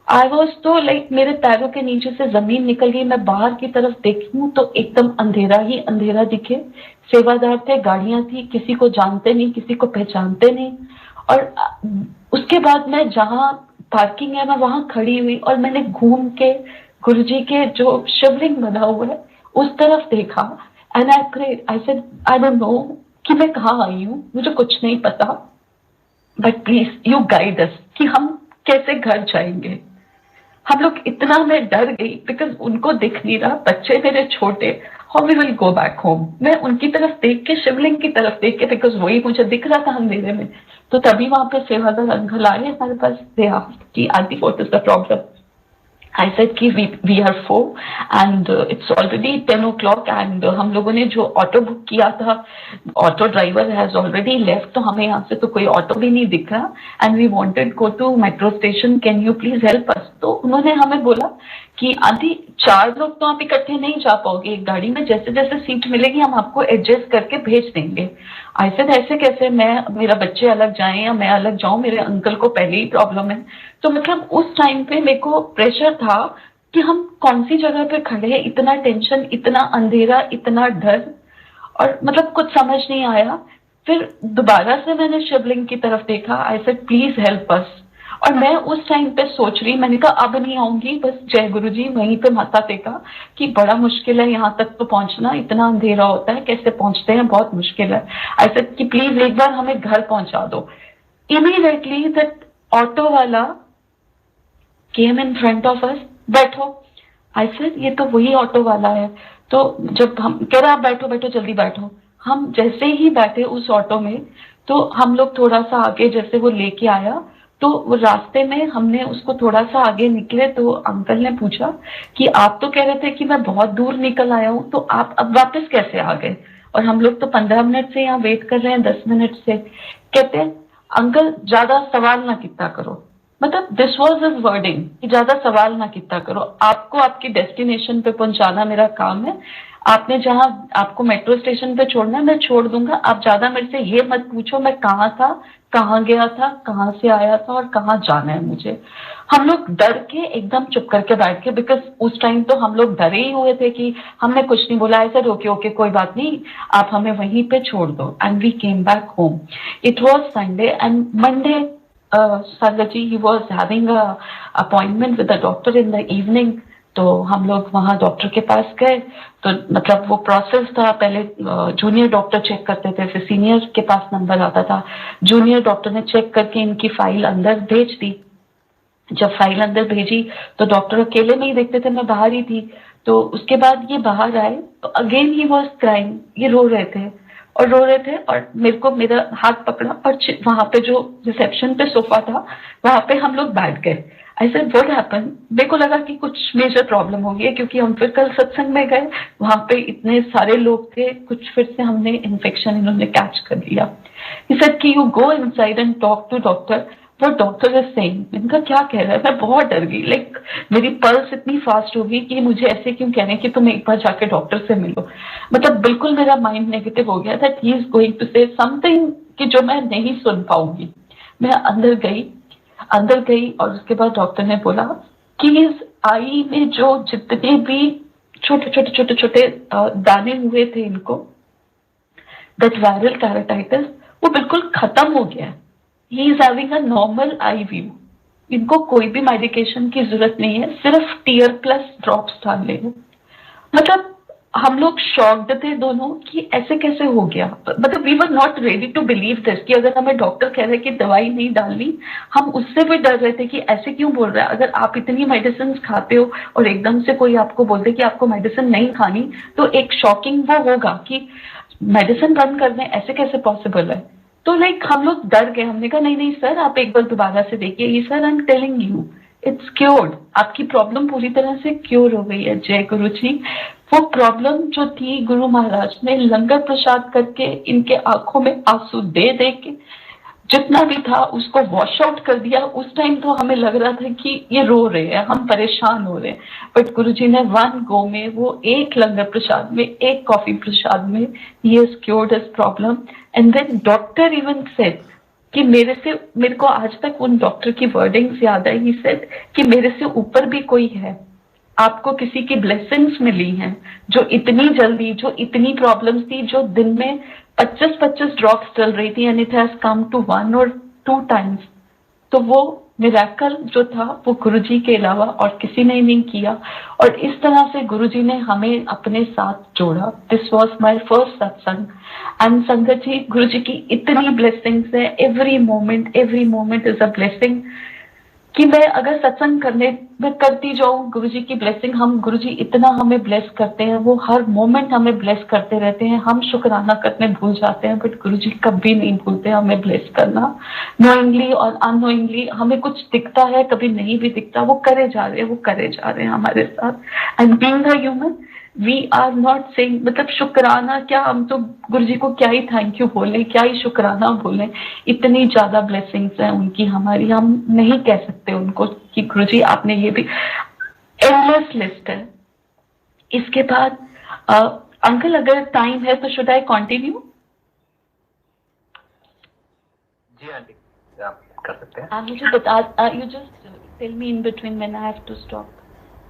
आई वॉज तो लाइक मेरे पैरों के नीचे से जमीन निकल गई। मैं बाहर की तरफ देखूं तो एकदम अंधेरा ही अंधेरा दिखे। सेवादार थे, गाड़ियां थी, किसी को जानते नहीं, किसी को पहचानते नहीं। और उसके बाद मैं जहां पार्किंग है मैं वहां खड़ी हुई और मैंने घूम के गुरुजी के जो शिवलिंग बना हुआ है उस तरफ देखा। And I prayed, I said I don't know कि मैं कहाँ आई हूँ, मुझे कुछ नहीं पता, but please you guide us कि हम कैसे घर जाएंगे। हम लोग इतना, मैं डर गई बिकॉज उनको दिख नहीं रहा, बच्चे मेरे छोटे, how we will go back home. मैं उनकी तरफ देख के, शिवलिंग की तरफ देख के, बिकॉज वही मुझे दिख रहा था अंधेरे में। तो तभी वहां पे सेवादार अंकल आए हमारे पास, दे आस्क्ड कि aunty what is the problem. I said कि we are 4 and it's already 10 o'clock and हम लोगों ने जो ऑटो बुक किया था, auto driver has already left, तो हमें यहाँ से तो कोई ऑटो भी नहीं दिख रहा and we wanted go to metro station, can you please help us. तो उन्होंने हमें बोला कि आंटी 4 लोग तो आप इकट्ठे नहीं जा पाओगे एक गाड़ी में, जैसे जैसे सीट मिलेगी हम आपको एडजस्ट करके भेज देंगे। आई सेड ऐसे कैसे, मैं, मेरा बच्चे अलग जाएं या मैं अलग जाऊं, मेरे अंकल को पहले ही प्रॉब्लम है। तो मतलब उस टाइम पे मेरे को प्रेशर था कि हम कौन सी जगह पे खड़े हैं, इतना टेंशन, इतना अंधेरा, इतना डर, और मतलब कुछ समझ नहीं आया। फिर दोबारा से मैंने शिवलिंग की तरफ देखा, आई सेड प्लीज हेल्प अस। और मैं उस टाइम पे सोच रही, मैंने कहा अब नहीं आऊंगी, बस जय गुरु जी, वहीं पे माथा टेका कि बड़ा मुश्किल है यहाँ तक तो पहुंचना, इतना अंधेरा होता है, कैसे पहुंचते हैं, बहुत मुश्किल है। आई सेड कि प्लीज एक बार हमें घर पहुंचा दो। इमीडिएटली दैट ऑटो वाला केम इन फ्रंट ऑफ अस, बैठो। आई सेड ये तो वही ऑटो वाला है। तो जब हम कह रहा, आप बैठो बैठो जल्दी बैठो, हम जैसे ही बैठे उस ऑटो में तो हम लोग थोड़ा सा आगे, जैसे वो लेके आया तो वो रास्ते में हमने उसको थोड़ा सा आगे निकले तो अंकल ने पूछा कि आप तो कह रहे थे कि मैं बहुत दूर निकल आया हूँ, तो आप अब वापस कैसे आ गए, और हम लोग तो 15 मिनट से यहाँ वेट कर रहे हैं, 10 मिनट से। कहते हैं अंकल ज्यादा सवाल ना कितना करो, मतलब दिस वॉज हिज वर्डिंग कि ज्यादा सवाल ना कितना करो, आपको आपकी डेस्टिनेशन पे पहुंचाना मेरा काम है, आपने जहां आपको मेट्रो स्टेशन पे छोड़ना है मैं छोड़ दूंगा, आप ज्यादा मेरे से ये मत पूछो मैं कहाँ था, कहाँ गया था, कहाँ से आया था और कहाँ जाना है मुझे। हम लोग डर के एकदम चुप करके बैठ के, बिकॉज उस टाइम तो हम लोग डरे ही हुए थे कि हमने कुछ नहीं बोला, ऐसा ओके ओके कोई बात नहीं, आप हमें वहीं पे छोड़ दो। And we came back home. It was Sunday and Monday Sargaji, he was having a appointment with the doctor in the evening. तो हम लोग वहाँ डॉक्टर के पास गए, तो मतलब वो प्रोसेस था, पहले जूनियर डॉक्टर चेक करते थे, फिर सीनियर के पास नंबर आता था। जूनियर डॉक्टर ने चेक करके इनकी फाइल अंदर भेज दी। जब फाइल अंदर भेजी तो डॉक्टर अकेले में ही देखते थे, मैं बाहर ही थी। तो उसके बाद ये बाहर आए तो अगेन ही वॉज क्राइंग, ये रो रहे थे और रो रहे थे, और मेरे को मेरा हाथ पकड़ा और वहां पे जो रिसेप्शन पे सोफा था वहां पे हम लोग बैठ गए। आई सेड व्हाट हैपन, मेरे को लगा कि कुछ मेजर प्रॉब्लम हो गई है, क्योंकि हम फिर कल सत्संग में गए, वहां पे इतने सारे लोग थे, कुछ फिर से हमने इन्फेक्शन इन्होंने कैच कर लिया। ही सेड कि you go inside and talk to doctor, वो डॉक्टर इज सेइंग। इनका क्या कह रहा है, मैं बहुत डर गई, लाइक मेरी पल्स इतनी फास्ट हो गई कि मुझे ऐसे क्यों कह रहे हैं कि तुम एक बार जाके डॉक्टर से मिलो। मतलब बिल्कुल मेरा माइंड नेगेटिव हो गया that he is going to say something कि जो मैं नहीं सुन पाऊंगी। मैं अंदर गई और उसके बाद डॉक्टर ने बोला कि इस आई में जो जितने भी छोटे छोटे दाने हुए थे इनको, दैट वायरल कैरेटाइटिस, वो बिल्कुल खत्म हो गया है। He is having a normal eye view. इनको कोई भी मेडिकेशन की जरूरत नहीं है, सिर्फ टीयर प्लस ड्रॉप्स डालने हैं। मतलब हम लोग शॉक्ड थे दोनों कि ऐसे कैसे हो गया। मतलब we were not ready to believe this कि अगर हमें डॉक्टर कह रहे कि दवाई नहीं डालनी, हम उससे भी डर रहे थे कि ऐसे क्यों बोल रहा है। अगर आप इतनी मेडिसिन खाते हो और एकदम से कोई आपको बोल दे कि आपको मेडिसिन नहीं खानी, तो एक शॉकिंग वो होगा कि मेडिसिन बंद कर दें, ऐसे कैसे पॉसिबल है। तो लाइक हम लोग डर गए, हमने कहा नहीं नहीं सर, आप एक बार दोबारा से देखिए। ये sir I am telling you it's cured, आपकी प्रॉब्लम पूरी तरह से क्योर हो गई है। जय गुरु जी। वो प्रॉब्लम जो थी, गुरु महाराज ने लंगर प्रसाद करके इनके आंखों में आंसू दे दे के जितना भी था उसको वॉश आउट कर दिया। उस टाइम तो हमें लग रहा था कि ये रो रहे हैं, हम परेशान हो रहे हैं, बट गुरुजी ने वन गो में, वो एक लंगर प्रसाद में, एक कॉफी प्रसाद में, he has cured his problem. And then doctor even said कि मेरे को आज तक उन डॉक्टर की वर्डिंग्स याद है। ही सेड कि मेरे से ऊपर भी कोई है, आपको किसी की ब्लेसिंग्स मिली हैं, जो इतनी जल्दी, जो इतनी प्रॉब्लम्स थी, जो दिन में 25-25 ड्रॉप्स चल रही थी, and it has come to 1 or 2 times. तो वो मिरेकल जो था वो गुरुजी के अलावा और किसी ने नहीं किया। और इस तरह से गुरुजी ने हमें अपने साथ जोड़ा। दिस वॉज माई फर्स्ट सत्संग। एंड संगत जी, गुरुजी की इतनी ब्लेसिंग्स है, every moment is a blessing, कि मैं अगर सत्संग करने में करती जाऊं, गुरुजी की ब्लेसिंग, हम गुरुजी इतना हमें ब्लेस करते हैं, वो हर मोमेंट हमें ब्लेस करते रहते हैं। हम शुक्राना करने भूल जाते हैं, बट गुरुजी कभी नहीं भूलते हमें ब्लेस करना। नोइंगली और अननोइंगली हमें कुछ दिखता है, कभी नहीं भी दिखता, वो करे जा रहे हैं हमारे साथ। And being a human, we are not saying, मतलब शुक्राना क्या, हम तो गुरुजी को क्या ही थैंक यू बोले, क्या ही शुक्राना बोले। इतनी ज्यादा ब्लेसिंग्स है उनकी हमारी, हम नहीं कह सकते उनको कि गुरुजी आपने ये भी, एंडलेस लिस्ट है। इसके बाद अंकल अगर टाइम है तो शुड आई कंटिन्यू? जी आंटी, आप कर सकते हैं। आप मुझे बता, you just tell me in between when I have to stop.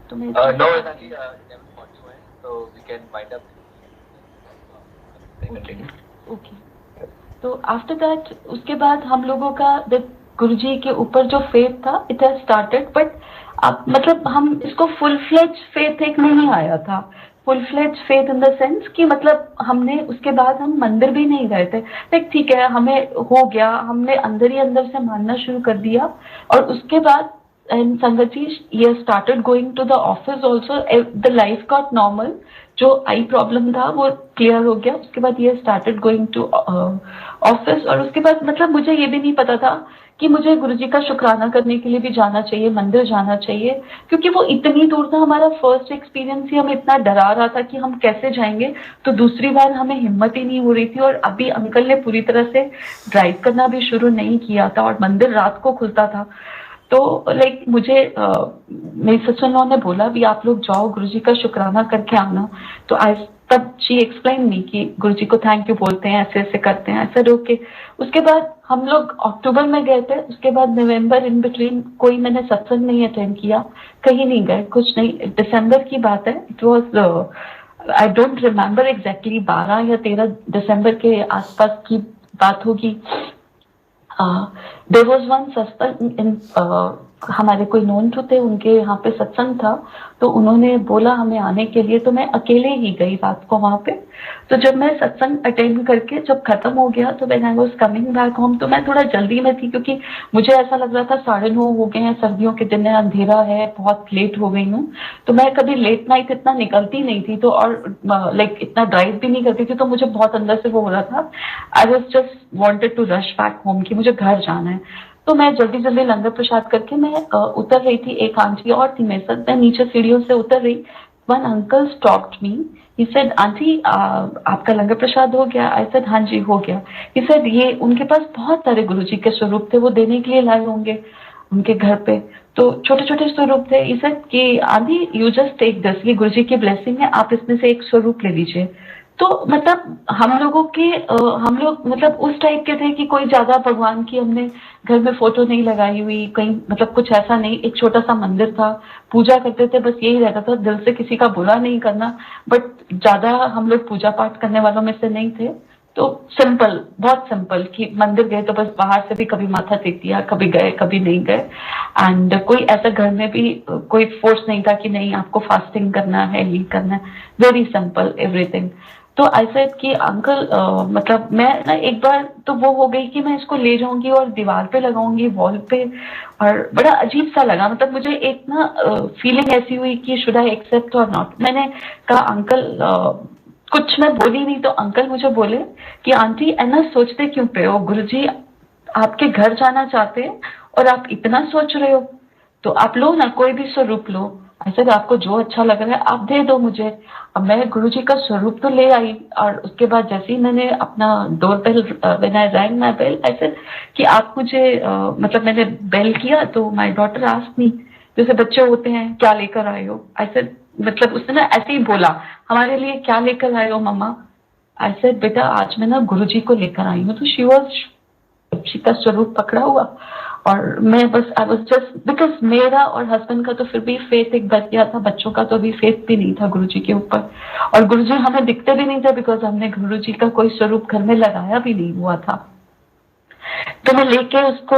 तो मैं नो आंटी, 11:40 है, तो we can wind up. Okay. तो आफ्टर दैट, उसके बाद हम लोगों का गुरुजी के ऊपर जो फेथ था, इट हैज स्टार्टेड, बट अब मतलब हम इसको फुल फ्लेज फेथ एक नहीं आया था। Full fledge faith in the sense कि मतलब हमने उसके बाद हम मंदिर भी नहीं गए थे। लाइक ठीक है, हमें हो गया, हमने अंदर ही अंदर से मानना शुरू कर दिया। और उसके बाद एंड संगत जी, ये started going to the office also, the life got normal. जो आई प्रॉब्लम था वो क्लियर हो गया। उसके बाद ये स्टार्टेड गोइंग टू ऑफिस। और उसके बाद मतलब मुझे ये भी नहीं पता था कि मुझे गुरुजी का शुक्राना करने के लिए भी जाना चाहिए, मंदिर जाना चाहिए, क्योंकि वो इतनी दूर था। हमारा फर्स्ट एक्सपीरियंस ही हमें इतना डरा रहा था कि हम कैसे जाएंगे। तो दूसरी बार हमें हिम्मत ही नहीं हो रही थी। और अभी अंकल ने पूरी तरह से ड्राइव करना भी शुरू नहीं किया था, और मंदिर रात को खुलता था। तो लाइक मुझे मेरी सिस्टर ने बोला भी आप लोग जाओ, गुरुजी का शुक्राना करके आना। तो आज तब शी एक्सप्लेन मी कि गुरुजी को थैंक यू बोलते हैं, ऐसे ऐसे करते हैं, ऐसा ओके। उसके बाद हम लोग अक्टूबर में गए थे। उसके बाद नवंबर इन बिटवीन कोई मैंने सत्संग नहीं अटेंड किया, कहीं नहीं गए, कुछ नहीं। दिसंबर की बात है, it was I don't remember exactly, 12 या 13 दिसंबर के आसपास की बात होगी। There was one satsang in हमारे कोई नोन जो थे, उनके यहाँ पे सत्संग था, तो उन्होंने बोला हमें आने के लिए, तो मैं अकेले ही गई रात को वहां पे। तो जब मैं सत्संग अटेंड करके जब खत्म हो गया, तो when I was coming back home, तो मैं थोड़ा जल्दी में थी, क्योंकि मुझे ऐसा लग रहा था 9:30 हो गए हैं, सर्दियों के दिन है, अंधेरा है, बहुत लेट हो गई हूँ। तो मैं कभी लेट नाइट इतना निकलती नहीं थी, तो और लाइक इतना ड्राइव भी नहीं करती थी, तो मुझे बहुत अंदर से वो हो रहा था, I was just wanted to rush back home कि मुझे घर जाना है। तो मैं जल्दी जल्दी लंगर प्रसाद करके मैं उतर रही थी, एक आंटी और थी मेरे साथ, मैं नीचे सीढ़ियों से उतर रही। One uncle stopped me, he said aunty आपका लंगर प्रसाद हो गया? आई सेड हाँ जी हो गया। ही सेड ये उनके पास बहुत सारे गुरुजी के स्वरूप थे, वो देने के लिए लाए होंगे उनके घर पे, तो छोटे छोटे स्वरूप थे। ही सेड कि aunty you just take this, ये गुरुजी की ब्लेसिंग है, आप इसमें से एक स्वरूप ले लीजिए। तो मतलब हम लोगों के हम लोग मतलब उस टाइप के थे कि कोई ज्यादा भगवान की हमने घर में फोटो नहीं लगाई हुई कहीं, मतलब कुछ ऐसा नहीं। एक छोटा सा मंदिर था, पूजा करते थे, बस यही रहता था, दिल से किसी का बुरा नहीं करना, बट ज्यादा हम लोग पूजा पाठ करने वालों में से नहीं थे। तो सिंपल, बहुत सिंपल, कि मंदिर गए तो बस बाहर से भी कभी माथा टेक दिया, कभी गए कभी नहीं गए, एंड कोई ऐसा घर में भी कोई फोर्स नहीं था कि नहीं आपको फास्टिंग करना है, ये करना है, वेरी सिंपल एवरीथिंग। तो आई सेड कि अंकल मतलब मैं ना एक बार तो वो हो गई कि मैं इसको ले जाऊंगी और दीवार पे लगाऊंगी, वॉल पे, और बड़ा अजीब सा लगा, मतलब मुझे एक ना फीलिंग ऐसी हुई कि शुड आई एक्सेप्ट और नॉट। मैंने कहा अंकल कुछ मैं बोली नहीं, तो अंकल मुझे बोले कि आंटी ऐना सोचते क्यों पे हो, गुरुजी आपके घर जाना चाहते हैं और आप इतना सोच रहे हो, तो आप लो ना, कोई भी स्वरूप लो। ऐसे आपको जो अच्छा लग रहा है आप दे दो मुझे। अब मैं गुरुजी का स्वरूप तो ले आई, और उसके बाद जैसे ही मैंने अपना door bell, when I rang my bell, ऐसे कि आप मुझे मतलब मैंने बेल किया, तो माय डॉटर आस्क्ड मी, जैसे बच्चे होते हैं क्या लेकर आए हो, ऐसे मतलब उसने ना ऐसे ही बोला हमारे लिए क्या लेकर आए हो मम्मा। आई सेड बेटा आज मैं ना गुरुजी को लेकर आई हूँ। तो शी वॉज, शिव का स्वरूप पकड़ा हुआ, और मैं बस आई वाज जस्ट बिकॉज मेरा और हस्बैंड का तो फिर भी फेथ एक बच गया था, बच्चों का तो अभी फेथ भी नहीं था गुरुजी के ऊपर, और गुरुजी हमें दिखते भी नहीं थे बिकॉज हमने गुरुजी का कोई स्वरूप घर में लगाया भी नहीं हुआ था। तो मैं लेके उसको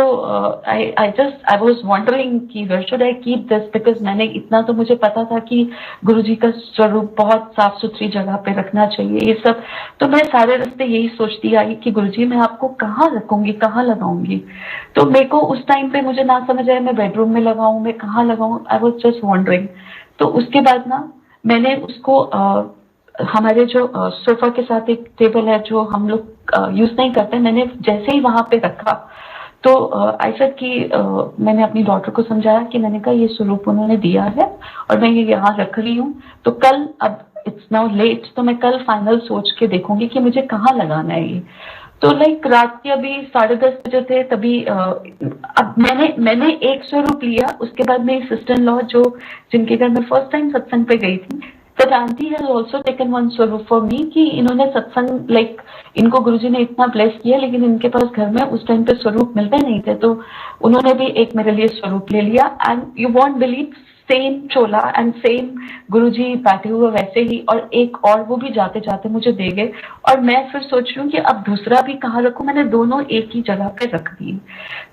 आई वाज वंडरिंग कि where should I keep this, because मैंने इतना तो मुझे पता था कि गुरुजी का स्वरूप बहुत साफ सुथरी जगह पे रखना चाहिए ये सब। तो मैं सारे रास्ते यही सोचती आई कि गुरुजी मैं आपको कहाँ रखूंगी, कहाँ लगाऊंगी। तो मेरे को उस टाइम पे मुझे ना समझ आया मैं बेडरूम में लगाऊं, मैं कहाँ लगाऊं, आई वाज जस्ट वंडरिंग। तो उसके बाद ना मैंने उसको हमारे जो सोफा के साथ एक टेबल है जो हम लोग यूज नहीं करते, मैंने जैसे ही वहां पे रखा, तो ऐसा कि मैंने अपनी डॉटर को समझाया कि मैंने कहा ये स्वरूप उन्होंने दिया है और मैं ये यहाँ रख रही हूँ, तो कल, अब इट्स नाउ लेट, तो मैं कल फाइनल सोच के देखूंगी कि मुझे कहाँ लगाना है ये। तो लाइक रात के अभी 10:30 बजे थे तभी अब मैंने एक स्वरूप लिया। उसके बाद मेरी सिस्टर इन लॉ जो जिनके घर मैं फर्स्ट टाइम सत्संग पे गई थी, तो aunty has also taken one स्वरूप फॉर मी, कि इन्होंने सत्संग लाइक इनको गुरुजी ने इतना ब्लेस किया, लेकिन इनके पास घर में उस टाइम पे स्वरूप मिलते नहीं थे, तो उन्होंने भी एक मेरे लिए स्वरूप ले लिया। And you won't believe, same chola and same Guruji बैठे हुए वैसे ही, और एक और वो भी जाते जाते मुझे दे गए। और मैं फिर सोच रही हूँ कि अब दूसरा भी कहाँ रखूं, मैंने दोनों एक ही जगह पे रख दिए।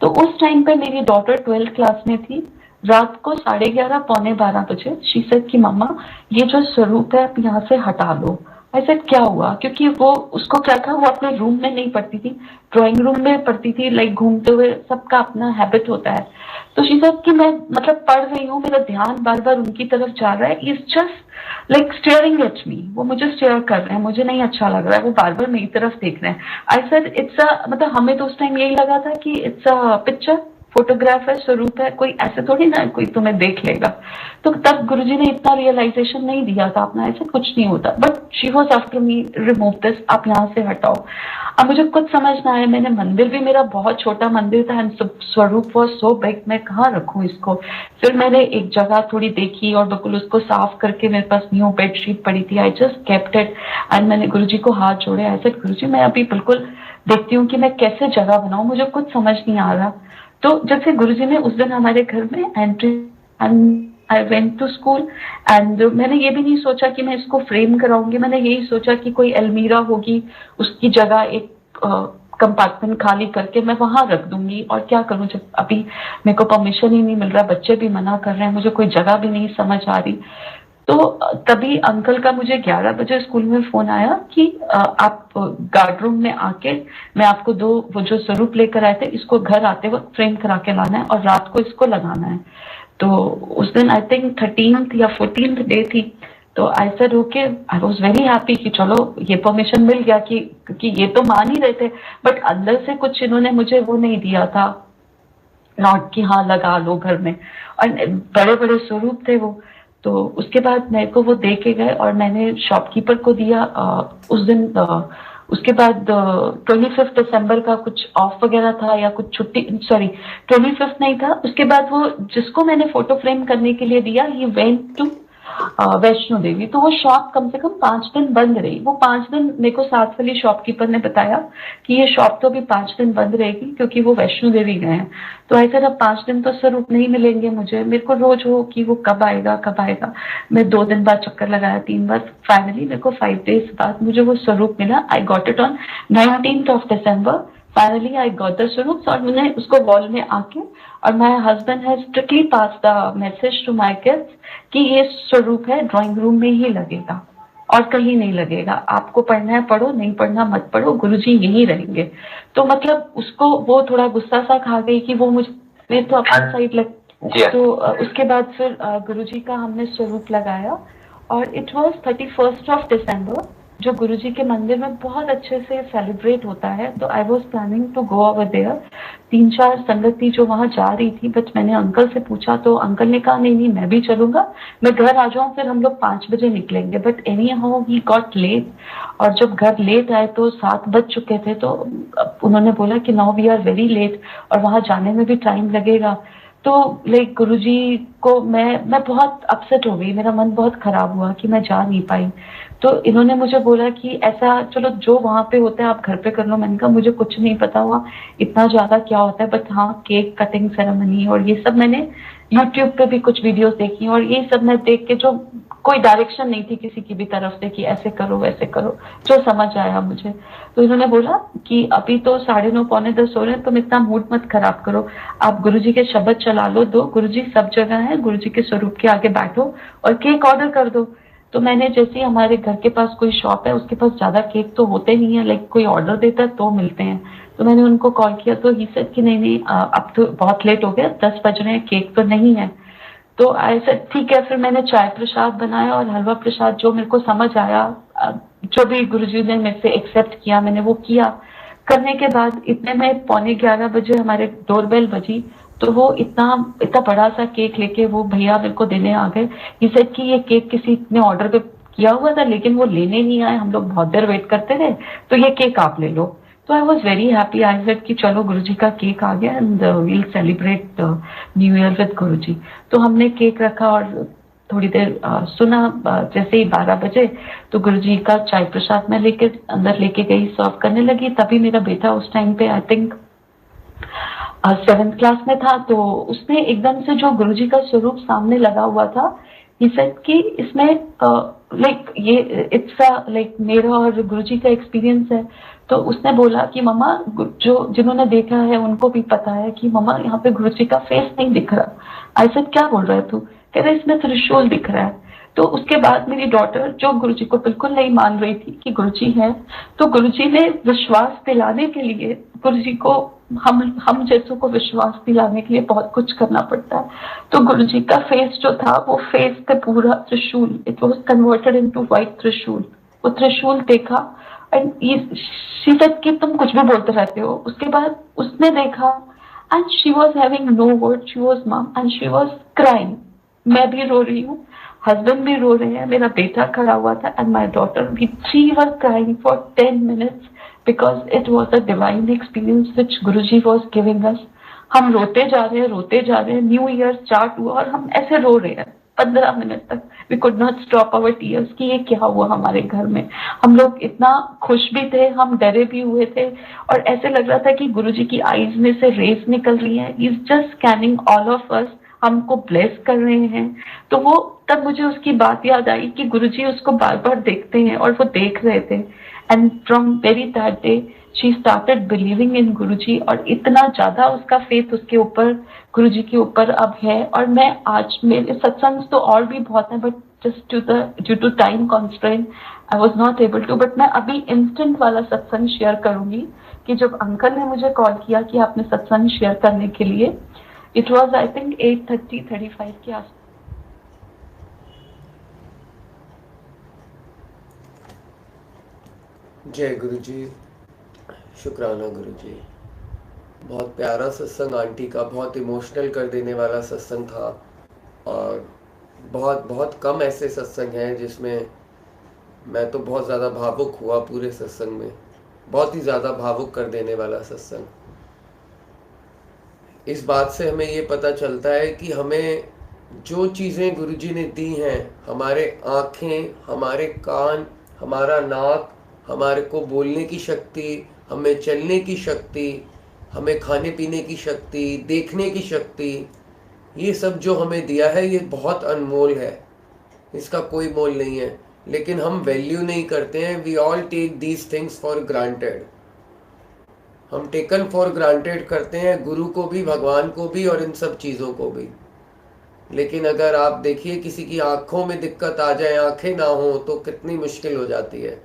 तो उस टाइम पे मेरी डॉटर 12th क्लास में थी, रात को 11:30 पौने 12 बजे शी सेड कि मम्मा ये जो स्वरूप है आप यहाँ से हटा लो। ऐसे क्या हुआ, क्योंकि वो उसको क्या था, वो अपने रूम में नहीं पढ़ती थी, ड्राइंग रूम में पढ़ती थी, लाइक घूमते हुए, सबका अपना हैबिट होता है। तो शी सेड कि मैं मतलब पढ़ रही हूँ, मेरा ध्यान बार बार उनकी तरफ जा रहा है, is just like staring at me, वो मुझे स्टेयर कर रहे हैं, मुझे नहीं अच्छा लग रहा है, वो बार बार मेरी तरफ देख रहे हैं। आई सेड इट्स अ, मतलब हमें तो उस टाइम यही लगा था कि इट्स अ पिक्चर, फोटोग्राफ है, स्वरूप है, कोई ऐसे थोड़ी ना कोई तुम्हें देख लेगा। तो तब गुरुजी ने इतना रियलाइजेशन नहीं दिया था अपना, ऐसे कुछ नहीं होता, but she was after me, remove this, आप यहाँ से हटाओ। अब मुझे कुछ समझ ना आया, मैंने मंदिर भी, मेरा बहुत छोटा मंदिर था, स्वरूप वॉज सो बिग, मैं कहाँ रखूँ इसको। फिर मैंने एक जगह थोड़ी देखी और बिल्कुल उसको साफ करके, मेरे पास न्यू बेडशीट पड़ी थी, I just kept it, and मैंने गुरुजी को हाथ जोड़े, ऐसे गुरुजी मैं अभी बिल्कुल देखती हूँ कि मैं कैसे जगह बनाऊं, मुझे कुछ समझ नहीं आ रहा। तो जैसे गुरुजी ने उस दिन हमारे घर में entry, and I went to school, एंड मैंने ये भी नहीं सोचा कि मैं इसको फ्रेम कराऊंगी, मैंने यही सोचा कि कोई अलमीरा होगी, उसकी जगह एक कंपार्टमेंट खाली करके मैं वहां रख दूंगी, और क्या करूं जब अभी मेरे को परमिशन ही नहीं मिल रहा, बच्चे भी मना कर रहे हैं, मुझे कोई जगह भी नहीं समझ आ रही। तो तभी अंकल का मुझे 11 बजे स्कूल में फोन आया कि आप गार्ड रूम में आके, मैं आपको वो जो स्वरूप लेकर आए थे, इसको घर आते वक्त फ्रेम करा के लाना है और रात को इसको लगाना है। तो उस दिन आई थिंक 13th या 14th डे थी। तो I said okay, I was very happy कि चलो ये परमिशन मिल गया, कि ये तो मान ही रहे थे, बट अंदर से कुछ इन्होंने मुझे वो नहीं दिया था, नॉट कि हाँ लगा लो घर में। और बड़े बड़े स्वरूप थे वो। तो उसके बाद मेरे को वो दे के गए और मैंने शॉपकीपर को दिया उस दिन। उसके बाद 25 दिसंबर का कुछ ऑफ वगैरह था या कुछ छुट्टी, सॉरी 25 नहीं था। उसके बाद वो जिसको मैंने फोटो फ्रेम करने के लिए दिया, ये वेंट टू वैष्णो देवी। तो वो शॉप कम से कम 5 दिन बंद रही। वो 5 दिन मेरे को साथ वाली शॉपकीपर ने बताया कि ये शॉप तो अभी 5 दिन बंद रहेगी, क्योंकि वो वैष्णो देवी गए हैं। तो ऐसे अब 5 दिन तो स्वरूप नहीं मिलेंगे मुझे। मेरे को रोज हो कि वो कब आएगा कब आएगा। मैं 2 दिन बाद चक्कर लगाया, 3 बार, फाइनली मेरे को 5 डेज बाद मुझे वो स्वरूप मिला। I got it on 19th of December। Finally I got the स्वरूप और मैंने उसको वॉल में आके, और my husband has strictly pass the message to my kids कि ये स्वरूप है, ड्राइंग रूम में ही लगेगा और कहीं नहीं लगेगा। आपको पढ़ना है पढ़ो, नहीं पढ़ना मत पढ़ो, गुरुजी यहीं रहेंगे। तो मतलब उसको वो थोड़ा गुस्सा सा खा गई कि वो मुझे तो अपनी साइड लग। तो उसके बाद फिर गुरुजी का हमने स्वरूप लगाया और it was 31st of December, जो गुरुजी के मंदिर में बहुत अच्छे से सेलिब्रेट होता है। तो I was planning to go over there. 3-4 sangat थी जो वहां जा रही थी, बट मैंने अंकल से पूछा तो अंकल ने कहा नहीं नहीं मैं भी चलूंगा, मैं घर आ जाऊं, फिर हम लोग 5 बजे निकलेंगे। But anyhow he got late, और जब घर लेट आए तो 7 बज चुके थे। तो उन्होंने बोला कि now we are very late और वहां जाने में भी टाइम लगेगा। तो लाइक गुरुजी को मैं बहुत अपसेट हो गई, मेरा मन बहुत खराब हुआ कि मैं जा नहीं पाई। तो इन्होंने मुझे बोला कि ऐसा चलो जो वहां पे होता है आप घर पे कर लो। मैंने कहा मुझे कुछ नहीं पता हुआ इतना ज्यादा क्या होता है, बट हाँ केक कटिंग सेरेमनी और ये सब मैंने यूट्यूब पे भी कुछ वीडियोस देखी, और ये सब मैं देख के, जो कोई डायरेक्शन नहीं थी किसी की भी तरफ से कि ऐसे करो वैसे करो, जो समझ आया मुझे। तो इन्होंने बोला कि अभी तो 9:30 पौने 10 हो रहे हैं, तुम इतना मूड मत खराब करो, आप गुरुजी के शब्द चला लो, दो गुरुजी सब जगह है, गुरुजी के स्वरूप के आगे बैठो और केक ऑर्डर कर दो। तो मैंने जैसे हमारे घर के पास कोई शॉप है, उसके पास ज्यादा केक तो होते नहीं है, लाइक कोई ऑर्डर देता है तो मिलते हैं। तो मैंने उनको कॉल किया तो ही सेड कि नहीं नहीं अब तो बहुत लेट हो गया, 10 बज रहे हैं, केक तो नहीं है। तो ऐसा ठीक है, फिर मैंने चाय प्रसाद बनाया और हलवा प्रसाद, जो मेरे को समझ आया, जो भी गुरुजी ने मेरे से एक्सेप्ट किया मैंने वो किया। करने के बाद इतने में 11:15 बजे हमारे डोरबेल बजी। तो वो इतना इतना बड़ा सा केक लेके वो भैया मेरे को देने आ गए। ये सेड कि ये केक किसी ने ऑर्डर पे किया हुआ था लेकिन वो लेने नहीं आए, हम लोग बहुत देर वेट करते रहे, तो ये केक आप ले लो। तो I was very happy. I said कि चलो गुरुजी का केक आ गया and we'll celebrate new year with Guruji. तो हमने केक रखा और थोड़ी देर सुना। जैसे ही 12 बजे तो गुरुजी का चाय प्रसाद मैं लेके अंदर लेके गई, सर्व करने लगी। तभी मेरा बेटा उस टाइम पे आई थिंक 7th क्लास में था। तो उसने एकदम से जो गुरुजी का स्वरूप सामने लगा हुआ था, ही सेड कि इसमें लाइक ये इट्स लाइक मेरा और गुरुजी का एक्सपीरियंस है। तो उसने बोला कि मम्मा, जो जिन्होंने देखा है उनको भी पता है कि मम्मा यहाँ पे गुरुजी का फेस नहीं दिख रहा। आई सेड क्या बोल रहा है तू? कह रहा इसमें त्रिशूल दिख रहा है। तो उसके बाद मेरी डॉटर, जो गुरुजी को बिल्कुल नहीं मान रही थी कि गुरुजी है, तो गुरुजी ने विश्वास दिलाने के लिए, गुरुजी को हम जैसों को विश्वास दिलाने के लिए बहुत कुछ करना पड़ता है। तो गुरुजी का फेस जो था वो फेस पे पूरा त्रिशूल, it was converted into white त्रिशूल। वो त्रिशूल देखा एंड शी सेड कि तुम कुछ भी बोलते रहते हो। उसके बाद उसने देखा and she was having no word, she was mum and she was crying. मैं भी रो रही हूँ, हस्बैंड भी रो रहे हैं, मेरा बेटा खड़ा हुआ था and my daughter, we three were crying for 10 minutes because it was a divine experience which Guruji was giving us. हम रोते जा रहे हैं, न्यू ईयर स्टार्ट हुआ और हम ऐसे रो रहे हैं 15 मिनट तक। We could not stop our tears कि ये क्या हुआ हमारे घर में। हम लोग इतना खुश भी थे, हम डरे भी हुए थे, और ऐसे लग रहा था कि गुरुजी की आईज में से रेस निकल रही है। He is just scanning all of us, हमको ब्लेस कर रहे हैं। तो वो तब मुझे उसकी बात याद आई कि गुरुजी उसको बार बार देखते हैं और वो देख रहे थे। And from very that day she started believing in Guruji, और इतना ज्यादा उसका फेथ उसके ऊपर, गुरुजी के ऊपर अब है। और मैं आज, मेरे सत्संग तो और भी बहुत है, but just due to time constraint I was not able to. But मैं अभी इंस्टेंट वाला सत्संग शेयर करूंगी कि जब अंकल ने मुझे कॉल किया कि आपने सत्संग शेयर करने के लिए, इट वॉज आई थिंक 8:35 के आस। जय गुरु जी, शुक्राना गुरु जी। बहुत प्यारा सत्संग आंटी का, बहुत इमोशनल कर देने वाला सत्संग था। और बहुत बहुत कम ऐसे सत्संग हैं जिसमें मैं तो बहुत ज़्यादा भावुक हुआ पूरे सत्संग में। बहुत ही ज़्यादा भावुक कर देने वाला सत्संग। इस बात से हमें ये पता चलता है कि हमें जो चीज़ें गुरुजी ने दी हैं, हमारे आँखें, हमारे कान, हमारा नाक, हमारे को बोलने की शक्ति, हमें चलने की शक्ति, हमें खाने पीने की शक्ति, देखने की शक्ति, ये सब जो हमें दिया है ये बहुत अनमोल है, इसका कोई मोल नहीं है। लेकिन हम वैल्यू नहीं करते हैं। We all take these things for granted. हम टेकन फॉर ग्रांटेड करते हैं, गुरु को भी, भगवान को भी, और इन सब चीज़ों को भी। लेकिन अगर आप देखिए किसी की आँखों में दिक्कत आ जाए, आँखें ना हो, तो कितनी मुश्किल हो जाती है।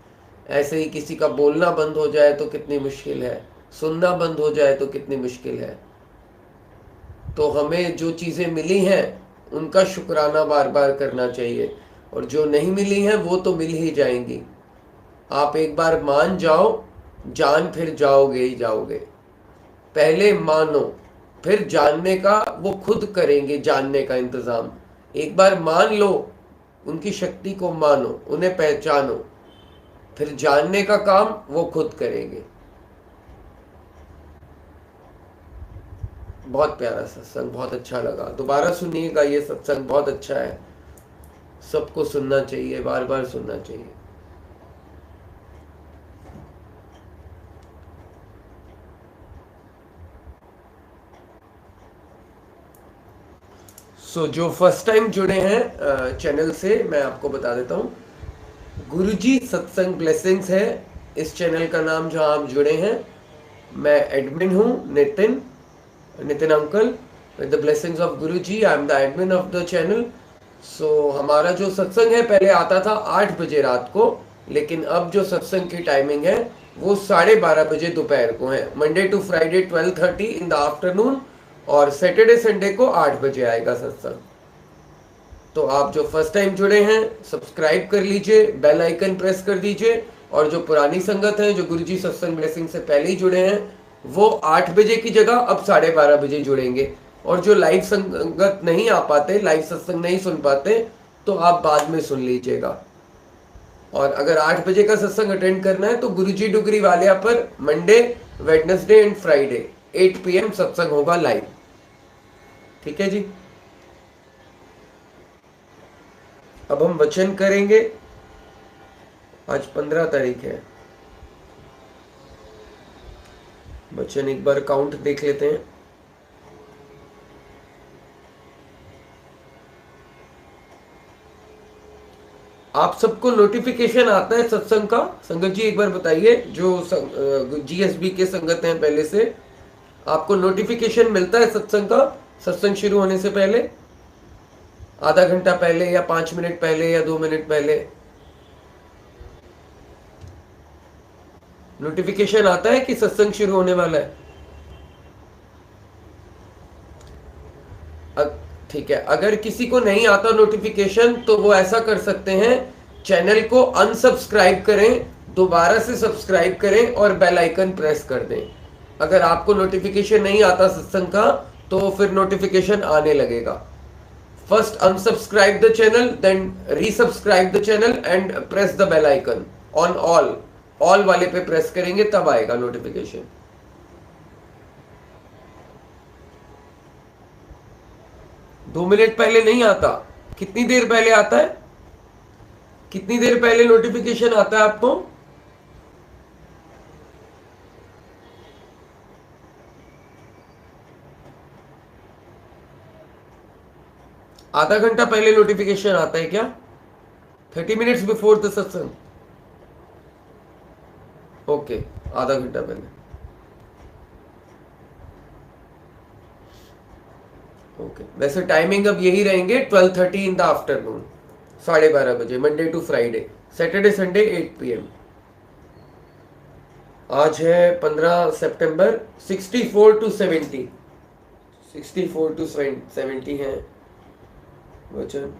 ऐसे ही किसी का बोलना बंद हो जाए तो कितनी मुश्किल है, सुनना बंद हो जाए तो कितनी मुश्किल है। तो हमें जो चीज़ें मिली हैं उनका शुक्राना बार बार करना चाहिए, और जो नहीं मिली हैं वो तो मिल ही जाएंगी। आप एक बार मान जाओ, जान फिर जाओगे ही जाओगे। पहले मानो, फिर जानने का वो खुद करेंगे, जानने का इंतज़ाम। एक बार मान लो, उनकी शक्ति को मानो, उन्हें पहचानो, फिर जानने का काम वो खुद करेंगे। बहुत प्यारा सत्संग, बहुत अच्छा लगा। दोबारा सुनिएगा, ये सत्संग बहुत अच्छा है, सबको सुनना चाहिए, बार बार सुनना चाहिए। जो फर्स्ट टाइम जुड़े हैं चैनल से, मैं आपको बता देता हूँ, गुरुजी सत्संग ब्लेसिंग्स है इस चैनल का नाम जहाँ आप जुड़े हैं। मैं एडमिन हूँ, Nitin uncle, with the blessings of Guruji I am the admin of the channel. हमारा जो सत्संग है पहले आता था 8 बजे रात को, लेकिन अब जो सत्संग की टाइमिंग है वो 12:30 बजे दोपहर को है। Monday to Friday 12:30 in the afternoon, और सैटरडे संडे को 8 बजे आएगा सत्संग। तो आप जो फर्स्ट टाइम जुड़े हैं सब्सक्राइब कर लीजिए, बेल आइकन प्रेस कर दीजिए, और जो पुरानी संगत है, जो गुरुजी सत्संग ब्लेसिंग से पहले ही जुड़े हैं, वो 8 बजे की जगह अब 12:30 बजे जुड़ेंगे। और जो लाइव संगत नहीं आ पाते, लाइव सत्संग नहीं सुन पाते, तो आप बाद में सुन लीजिएगा। और अगर 8 बजे का सत्संग अटेंड करना है तो गुरुजी डुगरी वालिया पर Monday, Wednesday and Friday 8 PM सत्संग होगा लाइव। ठीक है जी। अब हम वचन करेंगे। आज 15 तारीख है। वचन एक बार काउंट देख लेते हैं। आप सबको नोटिफिकेशन आता है सत्संग का? संगत जी एक बार बताइए, जो GSB के संगत हैं पहले से, आपको नोटिफिकेशन मिलता है सत्संग का? सत्संग शुरू होने से पहले, आधा घंटा पहले, या 5 मिनट पहले, या 2 मिनट पहले नोटिफिकेशन आता है कि सत्संग शुरू होने वाला है? ठीक है। अगर किसी को नहीं आता नोटिफिकेशन, तो वो ऐसा कर सकते हैं, चैनल को अनसब्सक्राइब करें, दोबारा से सब्सक्राइब करें और बेल आइकन प्रेस कर दें। अगर आपको नोटिफिकेशन नहीं आता सत्संग का, तो फिर नोटिफिकेशन आने लगेगा। First unsubscribe the channel, then resubscribe the channel and press the bell icon on all वाले पे प्रेस करेंगे, तब आएगा नोटिफिकेशन। 2 मिनट पहले नहीं आता। कितनी देर पहले आता है? कितनी देर पहले नोटिफिकेशन आता है आपको? आधा घंटा पहले नोटिफिकेशन आता है क्या? 30 मिनट्स बिफोर द सत्संग। ओके। आधा घंटा पहले। ओके, वैसे टाइमिंग अब यही रहेंगे 12:30 इन द आफ्टरनून, 12:30 बजे, Monday to Friday, Saturday Sunday 8 PM। आज है 15 सितंबर। 64 to 70, 64 to 70 है वचन।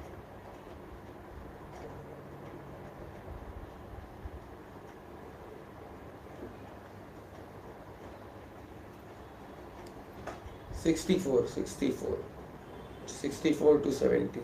Sixty four to 70।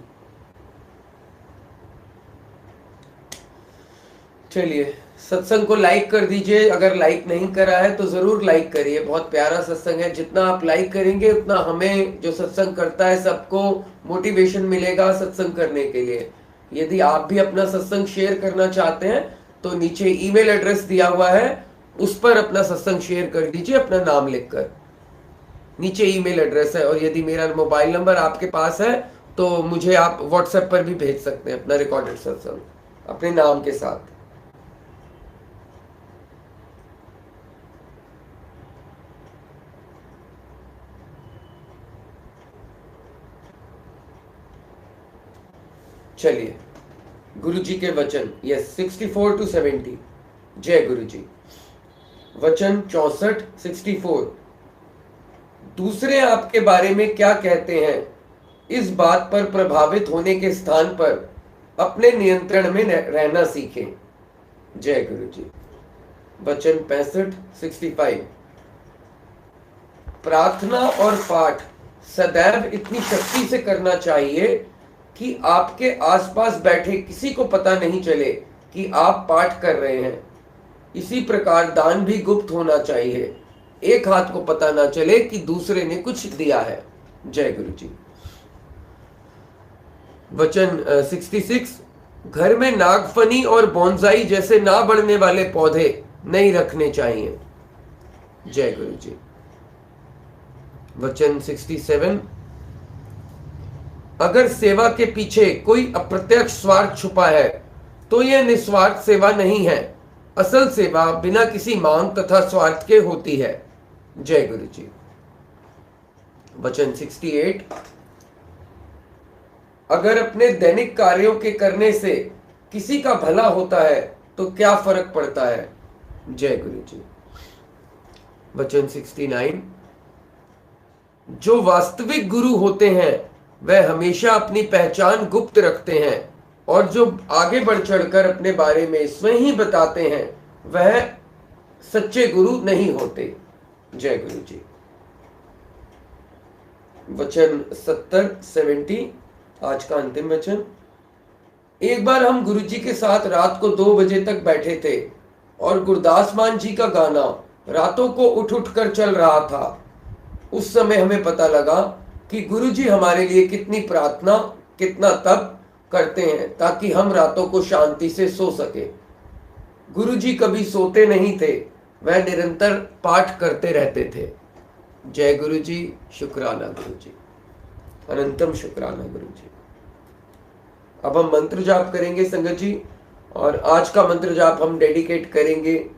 चलिए, सत्संग को लाइक कर दीजिए, अगर लाइक नहीं करा है तो जरूर लाइक करिए। बहुत प्यारा सत्संग है, जितना आप लाइक करेंगे उतना हमें जो सत्संग करता है सबको मोटिवेशन मिलेगा सत्संग करने के लिए। यदि आप भी अपना सत्संग शेयर करना चाहते हैं तो नीचे ईमेल एड्रेस दिया हुआ है, उस पर अपना सत्संग शेयर कर दीजिए अपना नाम लिखकर। नीचे ईमेल एड्रेस है, और यदि मेरा मोबाइल नंबर आपके पास है तो मुझे आप व्हाट्सएप पर भी भेज सकते हैं अपना रिकॉर्डेड सत्संग अपने नाम के साथ। चलिए, गुरु जी के वचन। Yes, 64 to 70। जय गुरु जी। वचन 64, 64। दूसरे आपके बारे में क्या कहते हैं, इस बात पर प्रभावित होने के स्थान पर अपने नियंत्रण में रहना सीखें। जय गुरु जी। वचन 65, 65। प्रार्थना और पाठ सदैव इतनी शक्ति से करना चाहिए कि आपके आसपास बैठे किसी को पता नहीं चले कि आप पाठ कर रहे हैं। इसी प्रकार दान भी गुप्त होना चाहिए, एक हाथ को पता ना चले कि दूसरे ने कुछ दिया है। जय गुरु जी। वचन 66। घर में नागफनी और बोनसाई जैसे ना बढ़ने वाले पौधे नहीं रखने चाहिए। जय गुरु जी। वचन 67। अगर सेवा के पीछे कोई अप्रत्यक्ष स्वार्थ छुपा है तो यह निस्वार्थ सेवा नहीं है। असल सेवा बिना किसी मांग तथा स्वार्थ के होती है। जय गुरु जी। वचन 68। अगर अपने दैनिक कार्यों के करने से किसी का भला होता है तो क्या फर्क पड़ता है। जय गुरु जी। वचन 69। जो वास्तविक गुरु होते हैं वह हमेशा अपनी पहचान गुप्त रखते हैं, और जो आगे बढ़ चढ़कर अपने बारे में स्वयं ही बताते हैं वह सच्चे गुरु नहीं होते। जय गुरु जी। वचन 70, 70। आज का अंतिम वचन। एक बार हम गुरु जी के साथ रात को 2 बजे तक बैठे थे और गुरदास मान जी का गाना रातों को उठ उठ कर चल रहा था। उस समय हमें पता लगा कि गुरु जी हमारे लिए कितनी प्रार्थना, कितना तप करते हैं ताकि हम रातों को शांति से सो सके। गुरु जी कभी सोते नहीं थे, वह निरंतर पाठ करते रहते थे। जय गुरु जी। शुक्राना गुरु जी, अनंतम शुक्राना गुरु जी। अब हम मंत्र जाप करेंगे संगत जी, और आज का मंत्र जाप हम डेडिकेट करेंगे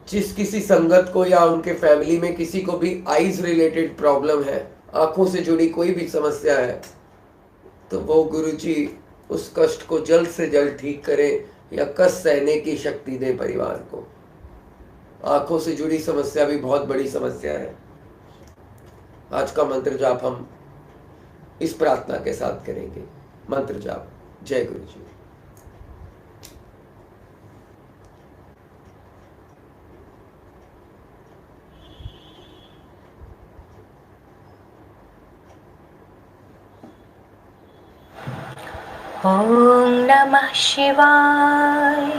जिस किसी संगत को या उनके फैमिली में किसी को भी आईज रिलेटेड प्रॉब्लम है, आंखों से जुड़ी कोई भी समस्या है, तो वो गुरु जी उस कष्ट को जल्द से जल्द ठीक करें या कष्ट सहने की शक्ति दें परिवार को। आंखों से जुड़ी समस्या भी बहुत बड़ी समस्या है। आज का मंत्र जाप हम इस प्रार्थना के साथ करेंगे। मंत्र जाप। जय गुरु जी। ओम नमः शिवाय।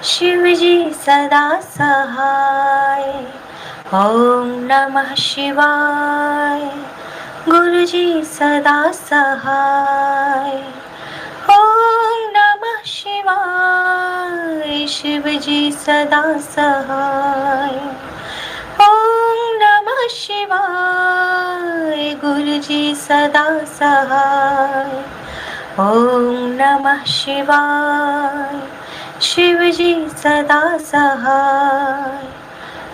शिव जी सदा सहाय। ओम नमः शिवाय। गुरु जी सदा सहाय। ओम नमः शिवाय। शिव जी सदा सहाय। ओम नमः शिवाय। गुरु जी सदा सहाय। ओम नमः शिवाय। शिव जी सदा सहाय।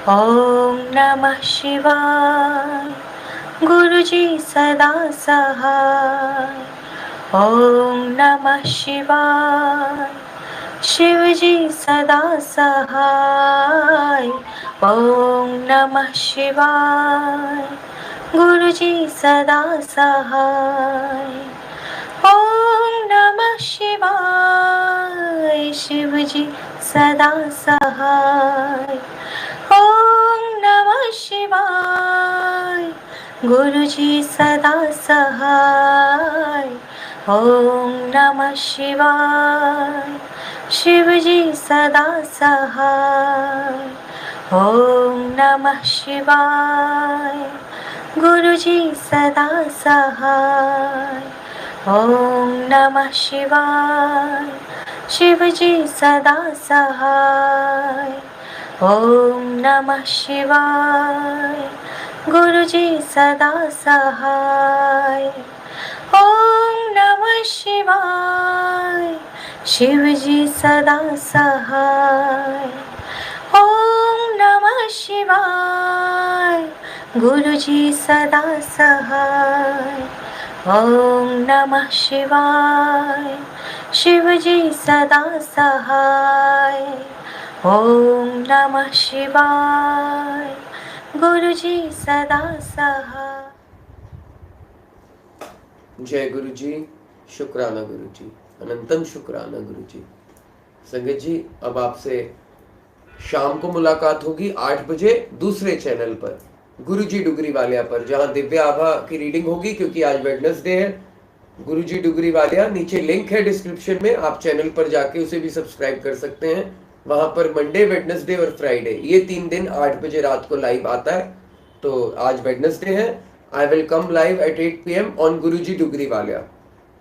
ओम नमः शिवाय गुरुजी सदा सहाय। ओम नमः शिवाय शिवजी सदा सहाय। ओम नमः शिवाय गुरुजी सदा सहाय। ओम नमः शिवाय शिवजी सदा सहाय। ओम नमः शिवाय गुरुजी सदा सहाय। ओम नमः शिवाय शिवजी सदा सहाय। ओम नमः शिवाय गुरुजी सदा सहाय। ओम नमः शिवाय शिवजी सदा सहाय। ओम नमः शिवाय गुरुजी सदा सहाय। ओम नमः शिवाय शिवजी सदा सहाय। ओम नमः शिवाय गुरुजी सदा सहाय। ओम नमः शिवाय शिवजी सदा सहाय। ओम नमः शिवाय गुरुजी सदा सहाय। जय गुरु जी, शुक्राना गुरु जी, अनंतम शुक्राना गुरु जी। संगत जी, अब आपसे शाम को मुलाकात होगी 8 बजे दूसरे चैनल पर, गुरुजी डुगरी वालिया पर, जहां दिव्य आभा की रीडिंग होगी, क्योंकि आज वेडनेसडे है। गुरुजी डुगरी वालिया, नीचे लिंक है डिस्क्रिप्शन में, आप चैनल पर जाके उसे भी सब्सक्राइब कर सकते हैं। वहां पर मंडे, वेडनेसडे और फ्राइडे, ये 3 दिन 8 बजे रात को लाइव आता है। तो आज वेडनेसडे है, I will come live at 8 p.m. on Guruji Dugri Walia.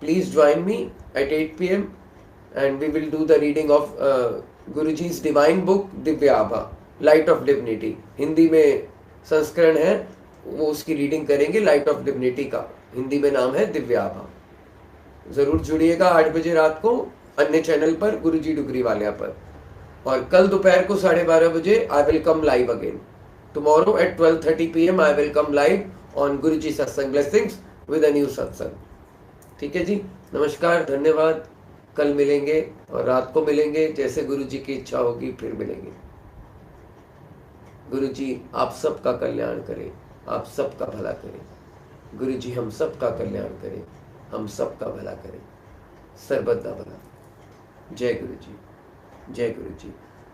Please join me at 8 p.m. and we will do the reading of Guruji's divine book Divya Abha, Light of Divinity. Hindi में संस्करण है, वो उसकी reading करेंगे। Light of divinity का हिंदी में नाम है दिव्या आभा। जरूर जुड़िएगा 8 बजे रात को अन्य चैनल पर, गुरुजी डुगरी वालिया पर। और कल दोपहर को 12:30 बजे I will come live again. Tomorrow at 12:30 p.m. I will come live on Guruji Satsang Blessings with a new satsang. ठीक है जी, नमस्कार, धन्यवाद। कल मिलेंगे और रात को मिलेंगे, जैसे गुरुजी की इच्छा होगी फिर मिलेंगे। गुरुजी आप सबका कल्याण करें, आप सबका भला करें। गुरुजी हम सबका कल्याण करें, हम सबका भला करें, सर्वदा भला। जय गुरुजी, जय गुरुजी।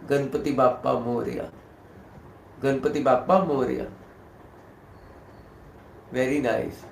गणपति बाप्पा मोरया, गणपति बाप्पा मोरया। Very nice.